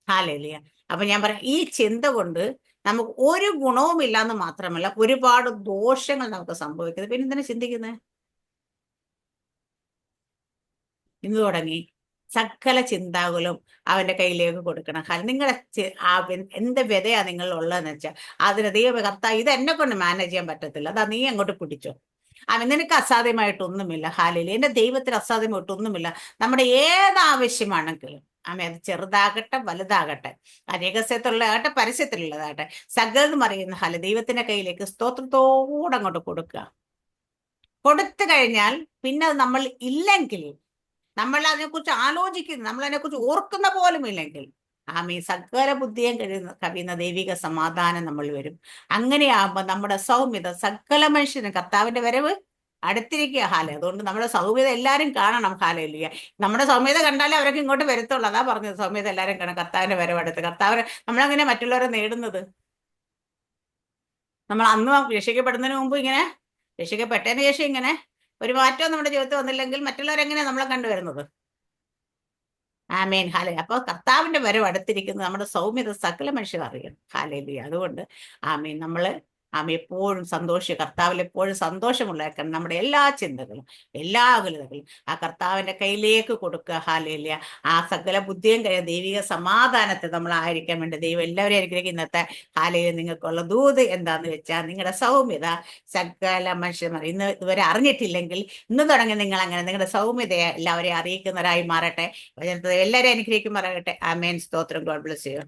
ഹല്ലേലൂയ. അപ്പൊ ഞാൻ പറയാം, ഈ ചിന്ത കൊണ്ട് നമുക്ക് ഒരു ഗുണവും ഇല്ലാന്ന് മാത്രമല്ല, ഒരുപാട് ദോഷങ്ങൾ നമുക്ക് സംഭവിക്കുന്നത്. പിന്നെ എന്തിനാ ചിന്തിക്കുന്നത്? ഇന്ന് തുടങ്ങി സകല ചിന്താകുലും അവന്റെ കയ്യിലേക്ക് കൊടുക്കണം. നിങ്ങളെ എന്ത് വിധയാ നിങ്ങൾ ഉള്ളതെന്ന് വെച്ചാൽ അതിന് ദൈവ കർത്താവ്, ഇത് എന്നെ കൊണ്ട് മാനേജ് ചെയ്യാൻ പറ്റത്തില്ല, അതാ നീ അങ്ങോട്ട് പിടിച്ചോ. നിനക്ക് അസാധ്യമായിട്ടൊന്നുമില്ല. ഹാലയില്, എന്റെ ദൈവത്തിന് അസാധ്യമായിട്ടൊന്നുമില്ല. നമ്മുടെ ഏതാവശ്യമാണെങ്കിലും ആമേ, അത് ചെറുതാകട്ടെ വലുതാകട്ടെ, ആ രഹസ്യത്തിലുള്ളതാകട്ടെ പരസ്യത്തിലുള്ളതാകട്ടെ, സകലതും അറിയുന്ന ദൈവത്തിന്റെ കയ്യിലേക്ക് സ്തോത്രത്തോടെ അങ്ങോട്ട് കൊടുക്കുക. കൊടുത്തു കഴിഞ്ഞാൽ പിന്നെ അത് നമ്മൾ ഇല്ലെങ്കിൽ, നമ്മൾ അതിനെക്കുറിച്ച് ആലോചിക്കുന്നു, നമ്മൾ അതിനെക്കുറിച്ച് ഓർക്കുന്ന പോലും ഇല്ലെങ്കിൽ, ആമേ, സകല ബുദ്ധിയും കവിയുന്ന ദൈവിക സമാധാനം നമ്മൾ വരും. അങ്ങനെയാകുമ്പോൾ നമ്മുടെ സൗമ്യത സകല മനുഷ്യനും, കർത്താവിന്റെ വരവ് അടുത്തിരിക്കുക. അതുകൊണ്ട് നമ്മുടെ സൗമ്യത എല്ലാവരും കാണണം. ഹാലയില്ല, നമ്മുടെ സൗമ്യത കണ്ടാലേ അവരൊക്കെ ഇങ്ങോട്ട് വരത്തുള്ളൂ. അതാ പറഞ്ഞത്, സൗമ്യത എല്ലാവരും കാണണം. കർത്താവിന്റെ വരവ് അടുത്ത്. കർത്താവിനെ നമ്മളെങ്ങനെ മറ്റുള്ളവരെ നേടുന്നത്? നമ്മൾ അന്ന് രക്ഷിക്കപ്പെടുന്നതിന് മുമ്പ് ഇങ്ങനെ, രക്ഷിക്കപ്പെട്ടതിന് ശേഷം ഇങ്ങനെ ഒരു മാറ്റവും നമ്മുടെ ജീവിതത്തിൽ വന്നില്ലെങ്കിൽ മറ്റുള്ളവരെങ്ങനെയാണ് നമ്മളെ കണ്ടുവരുന്നത്? ആമേൻ. അപ്പൊ കർത്താവിന്റെ വരവ് അടുത്തിരിക്കുന്നത് നമ്മുടെ സൗമ്യത സകല മനുഷ്യർ അറിയണം. ഹാലയില്ല. അതുകൊണ്ട് ആമേൻ, എപ്പോഴും കർത്താവിൽ എപ്പോഴും സന്തോഷമുള്ളേക്കണം. നമ്മുടെ എല്ലാ ചിന്തകളും എല്ലാ അകലതകളും ആ കർത്താവിന്റെ കയ്യിലേക്ക് കൊടുക്കുക. ഹാലയില്ല. ആ സകല ബുദ്ധിയും കഴിയും ദൈവിക സമാധാനത്തെ നമ്മൾ ആയിരിക്കാൻ വേണ്ടി ദൈവം എല്ലാവരെയും ആയിരിക്കും. ഇന്നത്തെ ഹാലയിൽ നിങ്ങൾക്കുള്ള ദൂത് എന്താന്ന് വെച്ചാൽ, നിങ്ങളുടെ സൗമ്യത സകല മനുഷ്യന്മാർ ഇതുവരെ അറിഞ്ഞിട്ടില്ലെങ്കിൽ ഇന്ന് തുടങ്ങി നിങ്ങൾ അങ്ങനെ നിങ്ങളുടെ സൗമ്യതയെ എല്ലാവരെയും അറിയിക്കുന്നവരായി മാറട്ടെ. എല്ലാവരെയും അനുഗ്രഹിക്കുമാറാകട്ടെ. ആമേൻ. സ്തോത്രം. God bless you.